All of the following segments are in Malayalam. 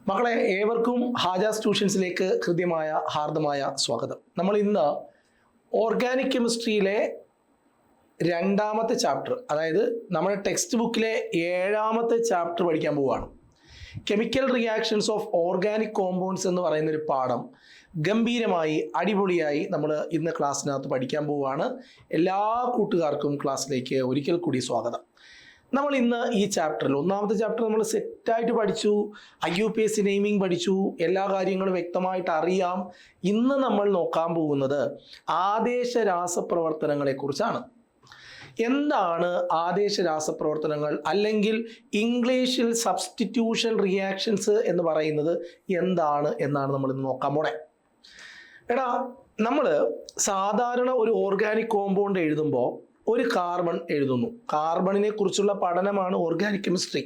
മക്കളെ ഏവർക്കും ഹാജാസ് ട്യൂഷൻസിലേക്ക് ഹൃദ്യമായ ഹാർദമായ സ്വാഗതം. നമ്മൾ ഇന്ന് ഓർഗാനിക് കെമിസ്ട്രിയിലെ രണ്ടാമത്തെ ചാപ്റ്റർ, അതായത് നമ്മുടെ ടെക്സ്റ്റ് ബുക്കിലെ 7ാമത്തെ ചാപ്റ്റർ പഠിക്കാൻ പോവുകയാണ്. Chemical reactions of organic compounds എന്ന് പറയുന്നൊരു പാഠം ഗംഭീരമായി അടിപൊളിയായി നമ്മൾ ഇന്ന് ക്ലാസ്സിനകത്ത് പഠിക്കാൻ പോവുകയാണ്. എല്ലാ കൂട്ടുകാർക്കും ക്ലാസ്സിലേക്ക് ഒരിക്കൽ കൂടി സ്വാഗതം. നമ്മൾ ഇന്ന് ഈ ചാപ്റ്ററിൽ 1ാമത്തെ ചാപ്റ്റർ നമ്മൾ സെറ്റായിട്ട് പഠിച്ചു, IUPAC നെയിമിംഗ് പഠിച്ചു, എല്ലാ കാര്യങ്ങളും വ്യക്തമായിട്ട് അറിയാം. ഇന്ന് നമ്മൾ നോക്കാൻ പോകുന്നത് ആദേശ രാസപ്രവർത്തനങ്ങളെ കുറിച്ചാണ്. എന്താണ് ആദേശ രാസപ്രവർത്തനങ്ങൾ, അല്ലെങ്കിൽ ഇംഗ്ലീഷിൽ സബ്സ്റ്റിറ്റ്യൂഷൻ റിയാക്ഷൻസ് എന്ന് പറയുന്നത് എന്താണ് എന്നാണ് നമ്മൾ ഇന്ന് നോക്കാൻ പോണേ. എടാ, നമ്മൾ സാധാരണ ഒരു ഓർഗാനിക് കോമ്പൗണ്ട് എഴുതുമ്പോൾ ഒരു കാർബൺ എഴുതുന്നു. കാർബണിനെ കുറിച്ചുള്ള പഠനമാണ് ഓർഗാനിക് കെമിസ്ട്രി.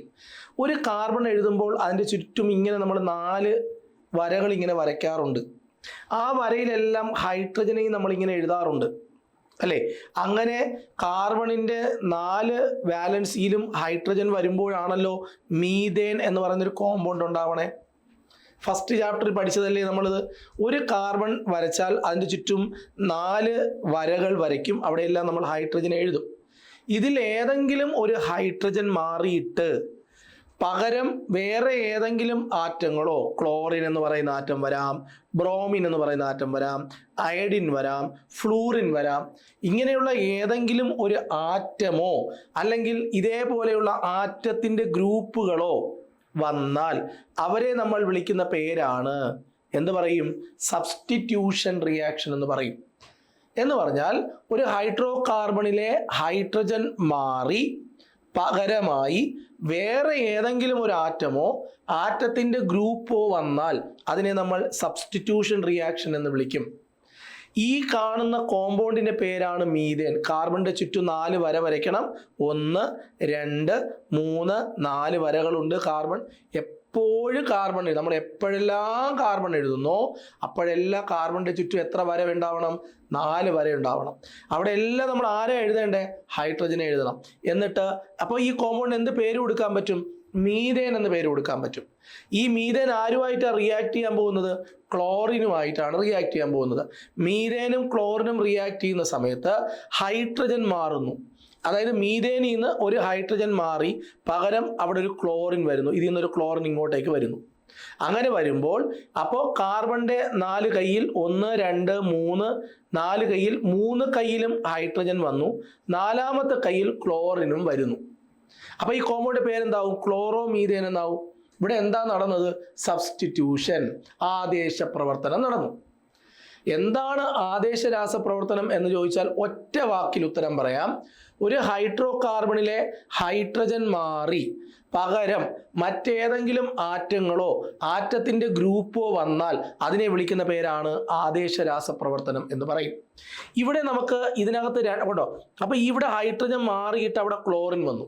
ഒരു കാർബൺ എഴുതുമ്പോൾ അതിൻ്റെ ചുറ്റും ഇങ്ങനെ നമ്മൾ 4 വരകൾ ഇങ്ങനെ വരയ്ക്കാറുണ്ട്. ആ വരയിലെല്ലാം ഹൈഡ്രജനെയും നമ്മളിങ്ങനെ എഴുതാറുണ്ട്, അല്ലേ? അങ്ങനെ കാർബണിൻ്റെ 4 വാലൻസിയിലും ഹൈഡ്രജൻ വരുമ്പോഴാണല്ലോ മീഥേൻ എന്ന് പറയുന്നൊരു കോമ്പൗണ്ട് ഉണ്ടാവണേ. ഫസ്റ്റ് ചാപ്റ്ററിൽ പഠിച്ചതല്ലേ നമ്മളിത്. ഒരു കാർബൺ വരച്ചാൽ അതിൻ്റെ ചുറ്റും 4 വരകൾ വരയ്ക്കും, അവിടെയെല്ലാം നമ്മൾ ഹൈഡ്രജൻ എഴുതും. ഇതിൽ ഏതെങ്കിലും ഒരു ഹൈഡ്രജൻ മാറിയിട്ട് പകരം വേറെ ഏതെങ്കിലും ആറ്റങ്ങളോ, ക്ലോറിൻ എന്ന് പറയുന്ന ആറ്റം വരാം, ബ്രോമിൻ എന്ന് പറയുന്ന ആറ്റം വരാം, അയഡിൻ വരാം, ഫ്ലൂറിൻ വരാം. ഇങ്ങനെയുള്ള ഏതെങ്കിലും ഒരു ആറ്റമോ അല്ലെങ്കിൽ ഇതേപോലെയുള്ള ആറ്റത്തിൻ്റെ ഗ്രൂപ്പുകളോ വന്നാൽ അവരെ നമ്മൾ വിളിക്കുന്ന പേരാണ് എന്ത് പറയും? സബ്സ്റ്റിറ്റ്യൂഷൻ റിയാക്ഷൻ എന്ന് പറയും. എന്ന് പറഞ്ഞാൽ ഒരു ഹൈഡ്രോ കാർബണിലെ ഹൈഡ്രജൻ മാറി പകരമായി വേറെ ഏതെങ്കിലും ഒരു ആറ്റമോ ആറ്റത്തിൻ്റെ ഗ്രൂപ്പോ വന്നാൽ അതിനെ നമ്മൾ സബ്സ്റ്റിറ്റ്യൂഷൻ റിയാക്ഷൻ എന്ന് വിളിക്കും. ഈ കാണുന്ന കോമ്പൗണ്ടിൻ്റെ പേരാണ് മീഥേൻ. കാർബണിൻ്റെ ചുറ്റും 4 വര വരയ്ക്കണം. 1, 2, 3, 4 വരകളുണ്ട്. കാർബൺ എപ്പോഴും കാർബൺ, നമ്മൾ എപ്പോഴെല്ലാം കാർബൺ എഴുതുന്നോ അപ്പോഴെല്ലാം കാർബണിൻ്റെ ചുറ്റും എത്ര വര ഉണ്ടാവണം? 4 വര ഉണ്ടാവണം. അവിടെ എല്ലാം നമ്മൾ ആരെ എഴുതേണ്ടേ? ഹൈഡ്രജനെ എഴുതണം. എന്നിട്ട് അപ്പോൾ ഈ കോമ്പൗണ്ട് എന്ത് പേര് കൊടുക്കാൻ പറ്റും? മീഥേൻ എന്ന് പേര് കൊടുക്കാൻ പറ്റും. ഈ മീഥേൻ ആരുമായിട്ടാണ് റിയാക്ട് ചെയ്യാൻ പോകുന്നത്? ക്ലോറിനുമായിട്ടാണ് റിയാക്ട് ചെയ്യാൻ പോകുന്നത്. മീഥേനും ക്ലോറിനും റിയാക്ട് ചെയ്യുന്ന സമയത്ത് ഹൈഡ്രജൻ മാറുന്നു. അതായത് മീഥേനിൽ നിന്ന് ഒരു ഹൈഡ്രജൻ മാറി പകരം അവിടെ ഒരു ക്ലോറിൻ വരുന്നു. ഇതിൽ നിന്നൊരു ക്ലോറിൻ ഇങ്ങോട്ടേക്ക് വരുന്നു. അങ്ങനെ വരുമ്പോൾ അപ്പോൾ കാർബണിൻ്റെ 4 കയ്യിൽ 1, 2, 3, 4 കയ്യിൽ 3 കയ്യിലും ഹൈഡ്രജൻ വന്നു. 4ാമത്തെ കയ്യിൽ ക്ലോറിനും വരുന്നു. അപ്പോൾ ഈ കോമ്പൗണ്ട് പേരെന്താവും? ക്ലോറോ മീഥേൻ എന്നാവും. ഇവിടെ എന്താ നടന്നത്? സബ്സ്റ്റിറ്റ്യൂഷൻ, ആദേശ പ്രവർത്തനം നടന്നു. എന്താണ് ആദേശ രാസപ്രവർത്തനം എന്ന് ചോദിച്ചാൽ ഒറ്റ വാക്കിൽ ഉത്തരം പറയാം. ഒരു ഹൈഡ്രോ കാർബണിലെ ഹൈഡ്രജൻ മാറി പകരം മറ്റേതെങ്കിലും ആറ്റങ്ങളോ ആറ്റത്തിൻ്റെ ഗ്രൂപ്പോ വന്നാൽ അതിനെ വിളിക്കുന്ന പേരാണ് ആദേശ രാസപ്രവർത്തനം എന്ന് പറയും. ഇവിടെ നമുക്ക് ഇതിനകത്ത് കേട്ടോ, അപ്പോൾ ഇവിടെ ഹൈഡ്രജൻ മാറിയിട്ട് അവിടെ ക്ലോറിൻ വന്നു.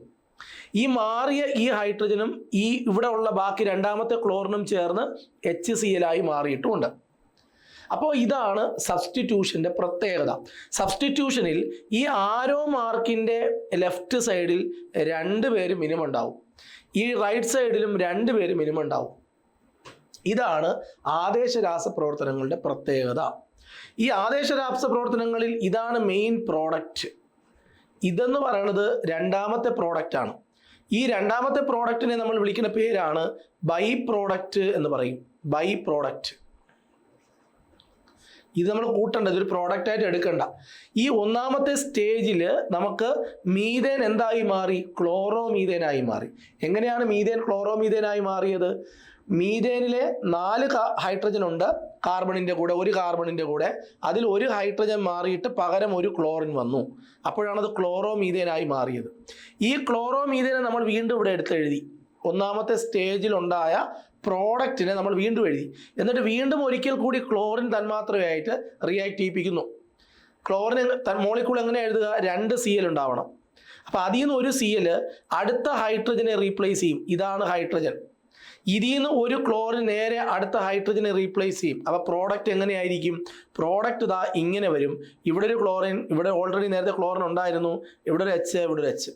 ഈ മാറിയ ഈ ഹൈഡ്രജനും ഈ ഇവിടെ ഉള്ള ബാക്കി 2ാമത്തെ ക്ലോറിനും ചേർന്ന് HCl ആയി മാറിയിട്ടുമുണ്ട്. അപ്പോൾ ഇതാണ് സബ്സ്റ്റിറ്റ്യൂഷൻ്റെ പ്രത്യേകത. സബ്സ്റ്റിറ്റ്യൂഷനിൽ ഈ ആരോ മാർക്കിൻ്റെ ലെഫ്റ്റ് സൈഡിൽ 2 പേര് മിനിമം ഉണ്ടാവും, ഈ റൈറ്റ് സൈഡിലും 2 പേര് മിനിമം ഉണ്ടാവും. ഇതാണ് ആദേശ രാസപ്രവർത്തനങ്ങളുടെ പ്രത്യേകത. ഈ ആദേശ രാസപ്രവർത്തനങ്ങളിൽ ഇതാണ് മെയിൻ പ്രോഡക്റ്റ്. ഇതെന്ന് പറയുന്നത് 2ാമത്തെ പ്രോഡക്റ്റാണ്. ഈ 2ാമത്തെ പ്രോഡക്റ്റിനെ നമ്മൾ വിളിക്കുന്ന പേരാണ് ബൈ പ്രോഡക്റ്റ് എന്ന് പറയും. Byproduct. ഇത് നമ്മൾ കൂട്ടേണ്ടത് ഒരു പ്രോഡക്റ്റായിട്ട് എടുക്കണ്ട. ഈ 1ാമത്തെ സ്റ്റേജിൽ നമുക്ക് മീഥേൻ എന്തായി മാറി? ക്ലോറോ മീഥേനായി മാറി. എങ്ങനെയാണ് മീഥേൻ ക്ലോറോ മീഥേനായി മാറിയത്? മീഥേനിലെ 4 ഹൈഡ്രജൻ ഉണ്ട് കാർബണിൻ്റെ കൂടെ, ഒരു കാർബണിൻ്റെ കൂടെ. അതിൽ ഒരു ഹൈഡ്രജൻ മാറിയിട്ട് പകരം ഒരു ക്ലോറിൻ വന്നു. അപ്പോഴാണത് ക്ലോറോ മീഥേനായി മാറിയത്. ഈ ക്ലോറോ മീഥേനെ നമ്മൾ വീണ്ടും ഇവിടെ എടുത്തെഴുതി. 1ാമത്തെ സ്റ്റേജിലുണ്ടായ പ്രോഡക്റ്റിനെ നമ്മൾ വീണ്ടും എഴുതി. എന്നിട്ട് വീണ്ടും ഒരിക്കൽ കൂടി ക്ലോറിൻ തന്മാത്രയായിട്ട് റിയാക്ട് ചെയ്യിപ്പിക്കുന്നു. ക്ലോറിൻ മോളിക്കൂൾ എങ്ങനെ എഴുതുക? 2 Cl ഉണ്ടാവണം. അപ്പോൾ അതിൽ നിന്ന് ഒരു Cl അടുത്ത ഹൈഡ്രജനെ റീപ്ലേസ് ചെയ്യും. ഇതാണ് ഹൈഡ്രജൻ. ഇതിൽ നിന്ന് ഒരു ക്ലോറിൻ നേരെ അടുത്ത ഹൈഡ്രജനെ റീപ്ലേസ് ചെയ്യും. അപ്പോൾ പ്രോഡക്റ്റ് എങ്ങനെയായിരിക്കും? പ്രോഡക്റ്റ് ഇതാ ഇങ്ങനെ വരും. ഇവിടെ ഒരു ക്ലോറിൻ, ഇവിടെ ഓൾറെഡി നേരത്തെ ക്ലോറിൻ ഉണ്ടായിരുന്നു, ഇവിടെ ഒരു H, ഇവിടെ ഒരു H.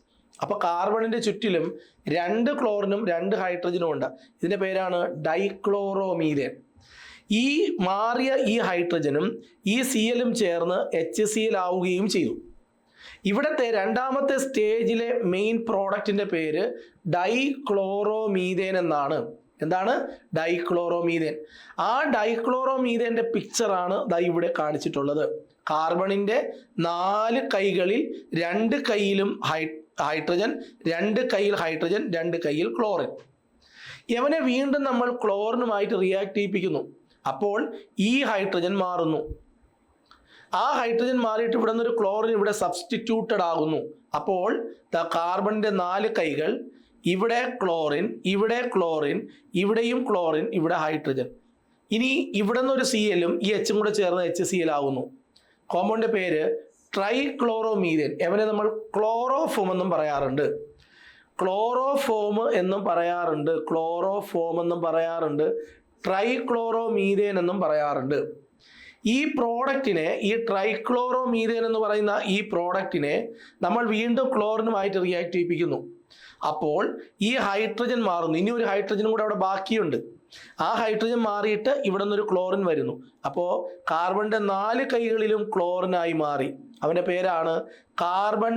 അപ്പോൾ കാർബണിന്റെ ചുറ്റിലും 2 ക്ലോറിനും 2 ഹൈഡ്രജനും ഉണ്ട്. ഇതിന്റെ പേരാണ് ഡൈക്ലോറോമീഥേൻ. ഈ മാറിയ ഈ ഹൈഡ്രജനും ഈ Cl ചേർന്ന് HCl ആവുകയും ചെയ്തു. ഇവിടുത്തെ രണ്ടാമത്തെ സ്റ്റേജിലെ മെയിൻ പ്രോഡക്റ്റിന്റെ പേര് ഡൈക്ലോറോമീഥേൻ എന്നാണ്. എന്താണ്? ഡൈക്ലോറോമീഥേൻ. ആ ഡൈക്ലോറോമീഥേന്റെ പിക്ചറാണ് ദാ ഇവിടെ കാണിച്ചിട്ടുള്ളത്. കാർബണിന്റെ 4 കൈകളിൽ 2 കൈയിലും ഹൈഡ്രജൻ, 2 കൈയിൽ ഹൈഡ്രജൻ, 2 കൈയിൽ ക്ലോറിൻ. ഇവനെ വീണ്ടും നമ്മൾ ക്ലോറിനുമായിട്ട് റിയാക്ട് ചെയ്യിപ്പിക്കുന്നു. അപ്പോൾ ഈ ഹൈഡ്രജൻ മാറുന്നു. ആ ഹൈഡ്രജൻ മാറിയിട്ട് ഇവിടെ നിന്നൊരു ക്ലോറിൻ ഇവിടെ സബ്സ്റ്റിറ്റ്യൂട്ടഡ് ആകുന്നു. അപ്പോൾ കാർബണിന്റെ 4 കൈകൾ, ഇവിടെ ക്ലോറിൻ, ഇവിടെ ക്ലോറിൻ, ഇവിടെയും ക്ലോറിൻ, ഇവിടെ ഹൈഡ്രജൻ. ഇനി ഇവിടെ നിന്നൊരു Cl-ഉം ഈ H കൂടെ ചേർന്ന് HCl ആകുന്നു. കോമ്പൗണ്ടിന്റെ പേര് ട്രൈക്ലോറോമീഥേൻ. അവനെ നമ്മൾ ക്ലോറോഫോം എന്നും പറയാറുണ്ട്. ക്ലോറോഫോം എന്നും പറയാറുണ്ട്, ക്ലോറോഫോം എന്നും പറയാറുണ്ട്, ട്രൈക്ലോറോമീഥേൻ എന്നും പറയാറുണ്ട്. ഈ പ്രോഡക്റ്റിനെ, ഈ ട്രൈക്ലോറോമീഥേൻ എന്ന് പറയുന്ന ഈ പ്രോഡക്റ്റിനെ നമ്മൾ വീണ്ടും ക്ലോറിനുമായിട്ട് റിയാക്ട് ചെയ്യിപ്പിക്കുന്നു. അപ്പോൾ ഈ ഹൈഡ്രജൻ മാറുന്നു. ഇനി ഒരു ഹൈഡ്രജനും കൂടെ അവിടെ ബാക്കിയുണ്ട്. ആ ഹൈഡ്രജൻ മാറിയിട്ട് ഇവിടെ നിന്നൊരു ക്ലോറിൻ വരുന്നു. അപ്പോൾ കാർബണിന്റെ 4 കൈകളിലും ക്ലോറിനായി മാറി. അവന്റെ പേരാണ് കാർബൺ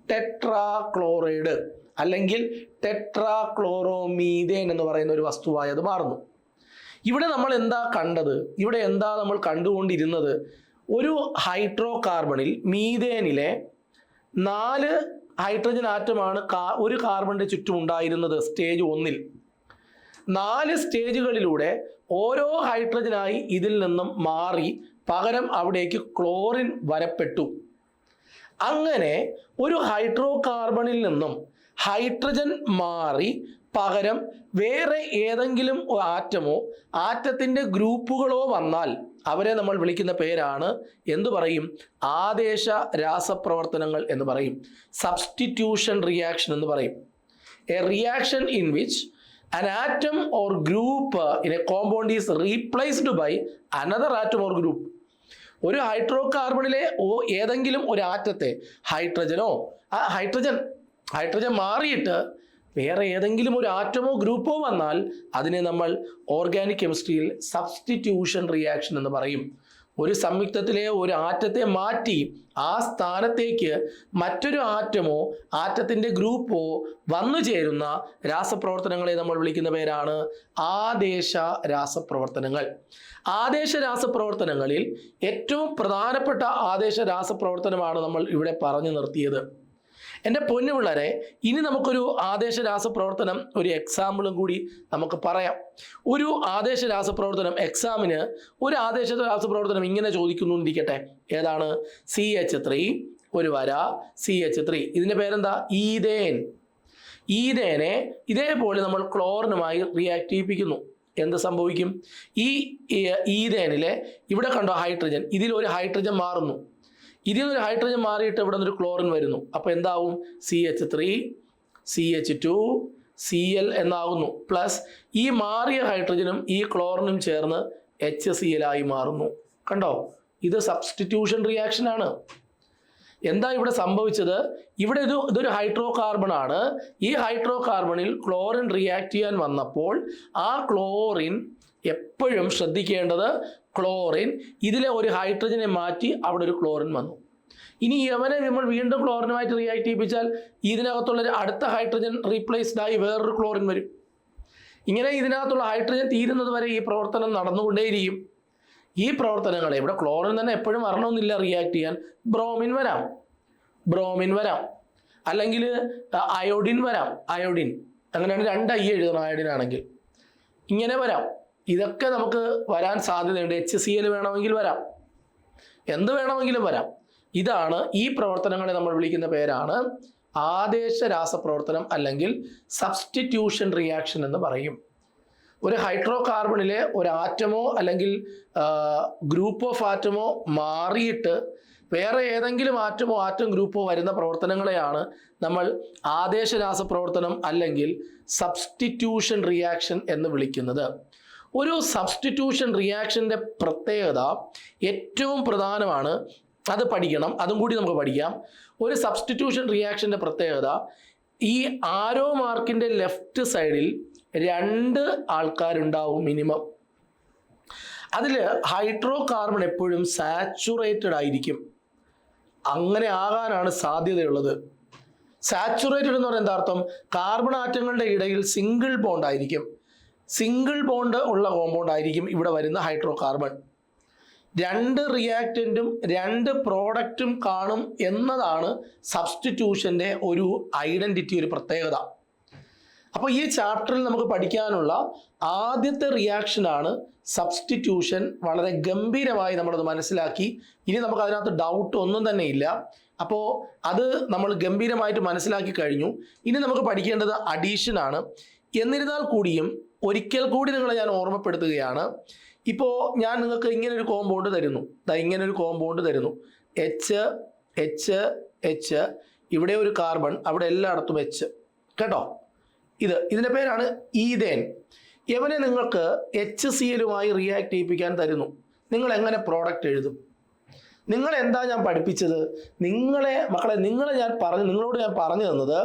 ടെട്രാക്ലോറൈഡ് അല്ലെങ്കിൽ ടെട്രാക്ലോറോമീഥേൻ എന്ന് പറയുന്ന ഒരു വസ്തുവായി അത് മാറുന്നു. ഇവിടെ നമ്മൾ എന്താ കണ്ടത്? ഇവിടെ എന്താ നമ്മൾ കണ്ടുകൊണ്ടിരുന്നത്? ഒരു ഹൈഡ്രോ കാർബണിൽ, മീഥേനിലെ 4 ഹൈഡ്രജൻ ആറ്റമാണ് ഒരു കാർബണിന്റെ ചുറ്റും ഉണ്ടായിരുന്നത് സ്റ്റേജ് 1-ൽ. 4 സ്റ്റേജുകളിലൂടെ ഓരോ ഹൈഡ്രജനായി ഇതിൽ നിന്നും മാറി പകരം അവിടേക്ക് ക്ലോറിൻ വരപ്പെട്ടു. അങ്ങനെ ഒരു ഹൈഡ്രോ കാർബണിൽ നിന്നും ഹൈഡ്രജൻ മാറി പകരം വേറെ ഏതെങ്കിലും ആറ്റമോ ആറ്റത്തിന്റെ ഗ്രൂപ്പുകളോ വന്നാൽ അവരെ നമ്മൾ വിളിക്കുന്ന പേരാണ് എന്തു പറയും? ആദേശ രാസപ്രവർത്തനങ്ങൾ എന്ന് പറയും. സബ്സ്റ്റിറ്റ്യൂഷൻ റിയാക്ഷൻ എന്ന് പറയും. A reaction in which an atom or group in a compound is replaced by another atom or group. ഒരു ഹൈഡ്രോ കാർബണിലെ ഏതെങ്കിലും ഒരു ആറ്റത്തെ ഹൈഡ്രജൻ മാറിയിട്ട് വേറെ ഏതെങ്കിലും ഒരു ആറ്റമോ ഗ്രൂപ്പോ വന്നാൽ അതിനെ നമ്മൾ ഓർഗാനിക് കെമിസ്ട്രിയിൽ സബ്സ്റ്റിറ്റ്യൂഷൻ റിയാക്ഷൻ എന്ന് പറയും. ഒരു സംയുക്തത്തിലെ ഒരു ആറ്റത്തെ മാറ്റി ആ സ്ഥാനത്തേക്ക് മറ്റൊരു ആറ്റമോ ആറ്റത്തിന്റെ ഗ്രൂപ്പോ വന്നു ചേരുന്ന രാസപ്രവർത്തനങ്ങളെ നമ്മൾ വിളിക്കുന്ന പേരാണ് ആദേശ രാസപ്രവർത്തനങ്ങൾ. ആദേശ രാസപ്രവർത്തനങ്ങളിൽ ഏറ്റവും പ്രധാനപ്പെട്ട ആദേശ രാസപ്രവർത്തനമാണ് നമ്മൾ ഇവിടെ പറഞ്ഞു നിർത്തിയത്. എൻ്റെ പൊന്നു പിള്ളേരെ, ഇനി നമുക്കൊരു ആദേശ രാസപ്രവർത്തനം, ഒരു എക്സാമ്പിളും കൂടി നമുക്ക് പറയാം. ഒരു ആദേശ രാസപ്രവർത്തനം എക്സാമിന് ഒരു ആദേശ രാസപ്രവർത്തനം ഇങ്ങനെ ചോദിക്കുന്നു എന്നിരിക്കട്ടെ. ഏതാണ്? CH3, ഒരു വര CH3. ഇതിൻ്റെ പേരെന്താ? ഈഥേൻ. ഈഥേനെ ഇതേപോലെ നമ്മൾ ക്ലോറിനുമായി റിയാക്ട് ചെയ്യിപ്പിക്കുന്നു. എന്ത് സംഭവിക്കും? ഈ ഈഥേനിലെ ഇവിടെ കണ്ടോ ഹൈഡ്രജൻ, ഇതിലൊരു ഹൈഡ്രജൻ മാറുന്നു. ഇതിൽ നിന്നൊരു ഹൈഡ്രജൻ മാറിയിട്ട് ഇവിടെ നിന്നൊരു ക്ലോറിൻ വരുന്നു. അപ്പോൾ എന്താവും? CH3, CH2, Cl എന്നാകുന്നു. പ്ലസ് ഈ മാറിയ ഹൈഡ്രജനും ഈ ക്ലോറിനും ചേർന്ന് HCl ആയി മാറുന്നു. കണ്ടോ? ഇത് സബ്സ്റ്റിറ്റ്യൂഷൻ റിയാക്ഷൻ ആണ്. എന്താ ഇവിടെ സംഭവിച്ചത്? ഇവിടെ ഇതൊരു ഹൈഡ്രോ കാർബൺ ആണ്. ഈ ഹൈഡ്രോ കാർബണിൽ ക്ലോറിൻ റിയാക്ട് ചെയ്യാൻ വന്നപ്പോൾ ആ ക്ലോറിൻ, എപ്പോഴും ശ്രദ്ധിക്കേണ്ടത്, ക്ലോറിൻ ഇതിലെ ഒരു ഹൈഡ്രജനെ മാറ്റി അവിടെ ഒരു ക്ലോറിൻ വന്നു. ഇനി യവനെ നമ്മൾ വീണ്ടും ക്ലോറിനുമായിട്ട് റിയാക്ട് ചെയ്യിപ്പിച്ചാൽ ഇതിനകത്തുള്ള അടുത്ത ഹൈഡ്രജൻ റീപ്ലേസ്ഡ് ആയി വേറൊരു ക്ലോറിൻ വരും. ഇങ്ങനെ ഇതിനകത്തുള്ള ഹൈഡ്രജൻ തീരുന്നത് വരെ ഈ പ്രവർത്തനം നടന്നുകൊണ്ടേയിരിക്കും. ഈ പ്രവർത്തനങ്ങളെ, ഇവിടെ ക്ലോറിൻ തന്നെ എപ്പോഴും വരണമെന്നില്ല റിയാക്ട് ചെയ്യാൻ. ബ്രോമിൻ വരാം, അല്ലെങ്കിൽ അയോഡിൻ വരാം. അയോഡിൻ അങ്ങനെയാണ് 2 I എഴുതണം അയോഡിൻ ആണെങ്കിൽ. ഇങ്ങനെ വരാം. ഇതൊക്കെ നമുക്ക് വരാൻ സാധ്യതയുണ്ട്. HCl വേണമെങ്കിൽ വരാം, എന്ത് വേണമെങ്കിലും വരാം. ഇതാണ് ഈ പ്രവർത്തനങ്ങളെ നമ്മൾ വിളിക്കുന്ന പേരാണ് ആദേശ രാസപ്രവർത്തനം അല്ലെങ്കിൽ സബ്സ്റ്റിറ്റ്യൂഷൻ റിയാക്ഷൻ എന്ന് പറയും. ഒരു ഹൈഡ്രോ കാർബണിലെ ഒരു ആറ്റമോ അല്ലെങ്കിൽ ഗ്രൂപ്പ് ഓഫ് ആറ്റമോ മാറിയിട്ട് വേറെ ഏതെങ്കിലും ആറ്റം ഗ്രൂപ്പോ വരുന്ന പ്രവർത്തനങ്ങളെയാണ് നമ്മൾ ആദേശ രാസപ്രവർത്തനം അല്ലെങ്കിൽ സബ്സ്റ്റിറ്റ്യൂഷൻ റിയാക്ഷൻ എന്ന് വിളിക്കുന്നത്. ഒരു സബ്സ്റ്റിറ്റ്യൂഷൻ റിയാക്ഷൻ്റെ പ്രത്യേകത ഏറ്റവും പ്രധാനമാണ്, അത് പഠിക്കണം. അതും കൂടി നമുക്ക് പഠിക്കാം. ഒരു സബ്സ്റ്റിറ്റ്യൂഷൻ റിയാക്ഷൻ്റെ പ്രത്യേകത, ഈ ആരോ മാർക്കിൻ്റെ ലെഫ്റ്റ് സൈഡിൽ 2 ആൾക്കാരുണ്ടാവും മിനിമം. അതിൽ ഹൈഡ്രോ കാർബൺ എപ്പോഴും സാച്ചുറേറ്റഡ് ആയിരിക്കും. അങ്ങനെ ആകാനാണ് സാധ്യതയുള്ളത്. സാച്ചുറേറ്റഡ് എന്ന് പറയുന്നത് എന്താ അർത്ഥം? കാർബൺ ആറ്റങ്ങളുടെ ഇടയിൽ സിംഗിൾ ബോണ്ട് ആയിരിക്കും. സിംഗിൾ ബോണ്ട് ഉള്ള കോമ്പൗണ്ട് ആയിരിക്കും ഇവിടെ വരുന്ന ഹൈഡ്രോ കാർബൺ. 2 റിയാക്റ്റൻറ്റും 2 പ്രോഡക്റ്റും കാണും എന്നതാണ് സബ്സ്റ്റിറ്റ്യൂഷൻ്റെ ഒരു ഐഡൻറ്റിറ്റി, ഒരു പ്രത്യേകത. അപ്പോൾ ഈ ചാപ്റ്ററിൽ നമുക്ക് പഠിക്കാനുള്ള ആദ്യത്തെ റിയാക്ഷനാണ് സബ്സ്റ്റിറ്റ്യൂഷൻ. വളരെ ഗംഭീരമായി നമ്മളത് മനസ്സിലാക്കി. ഇനി നമുക്ക് അതിനകത്ത് ഡൗട്ട് ഒന്നും തന്നെ ഇല്ല. അപ്പോൾ അത് നമ്മൾ ഗംഭീരമായിട്ട് മനസ്സിലാക്കി കഴിഞ്ഞു. ഇനി നമുക്ക് പഠിക്കേണ്ടത് അഡീഷനാണ്. എന്നിരുന്നാൽ കൂടിയും ഒരിക്കൽ കൂടി നിങ്ങളെ ഞാൻ ഓർമ്മപ്പെടുത്തുകയാണ്. ഇപ്പോൾ ഞാൻ നിങ്ങൾക്ക് ഇങ്ങനൊരു കോമ്പൗണ്ട് തരുന്നു, ഇങ്ങനൊരു കോമ്പൗണ്ട് തരുന്നു. എച്ച് എച്ച് എച്ച്, ഇവിടെ ഒരു കാർബൺ, അവിടെ എല്ലായിടത്തും എച്ച്, കേട്ടോ. ഇതിൻ്റെ പേരാണ് ഈഥേൻ. ഇവനെ നിങ്ങൾക്ക് HCl-യുമായി റിയാക്ട് ചെയ്യിപ്പിക്കാൻ തരുന്നു. നിങ്ങൾ എങ്ങനെ പ്രോഡക്റ്റ് എഴുതും? നിങ്ങളെന്താ ഞാൻ പഠിപ്പിച്ചത്? നിങ്ങളോട് ഞാൻ പറഞ്ഞു തന്നത്,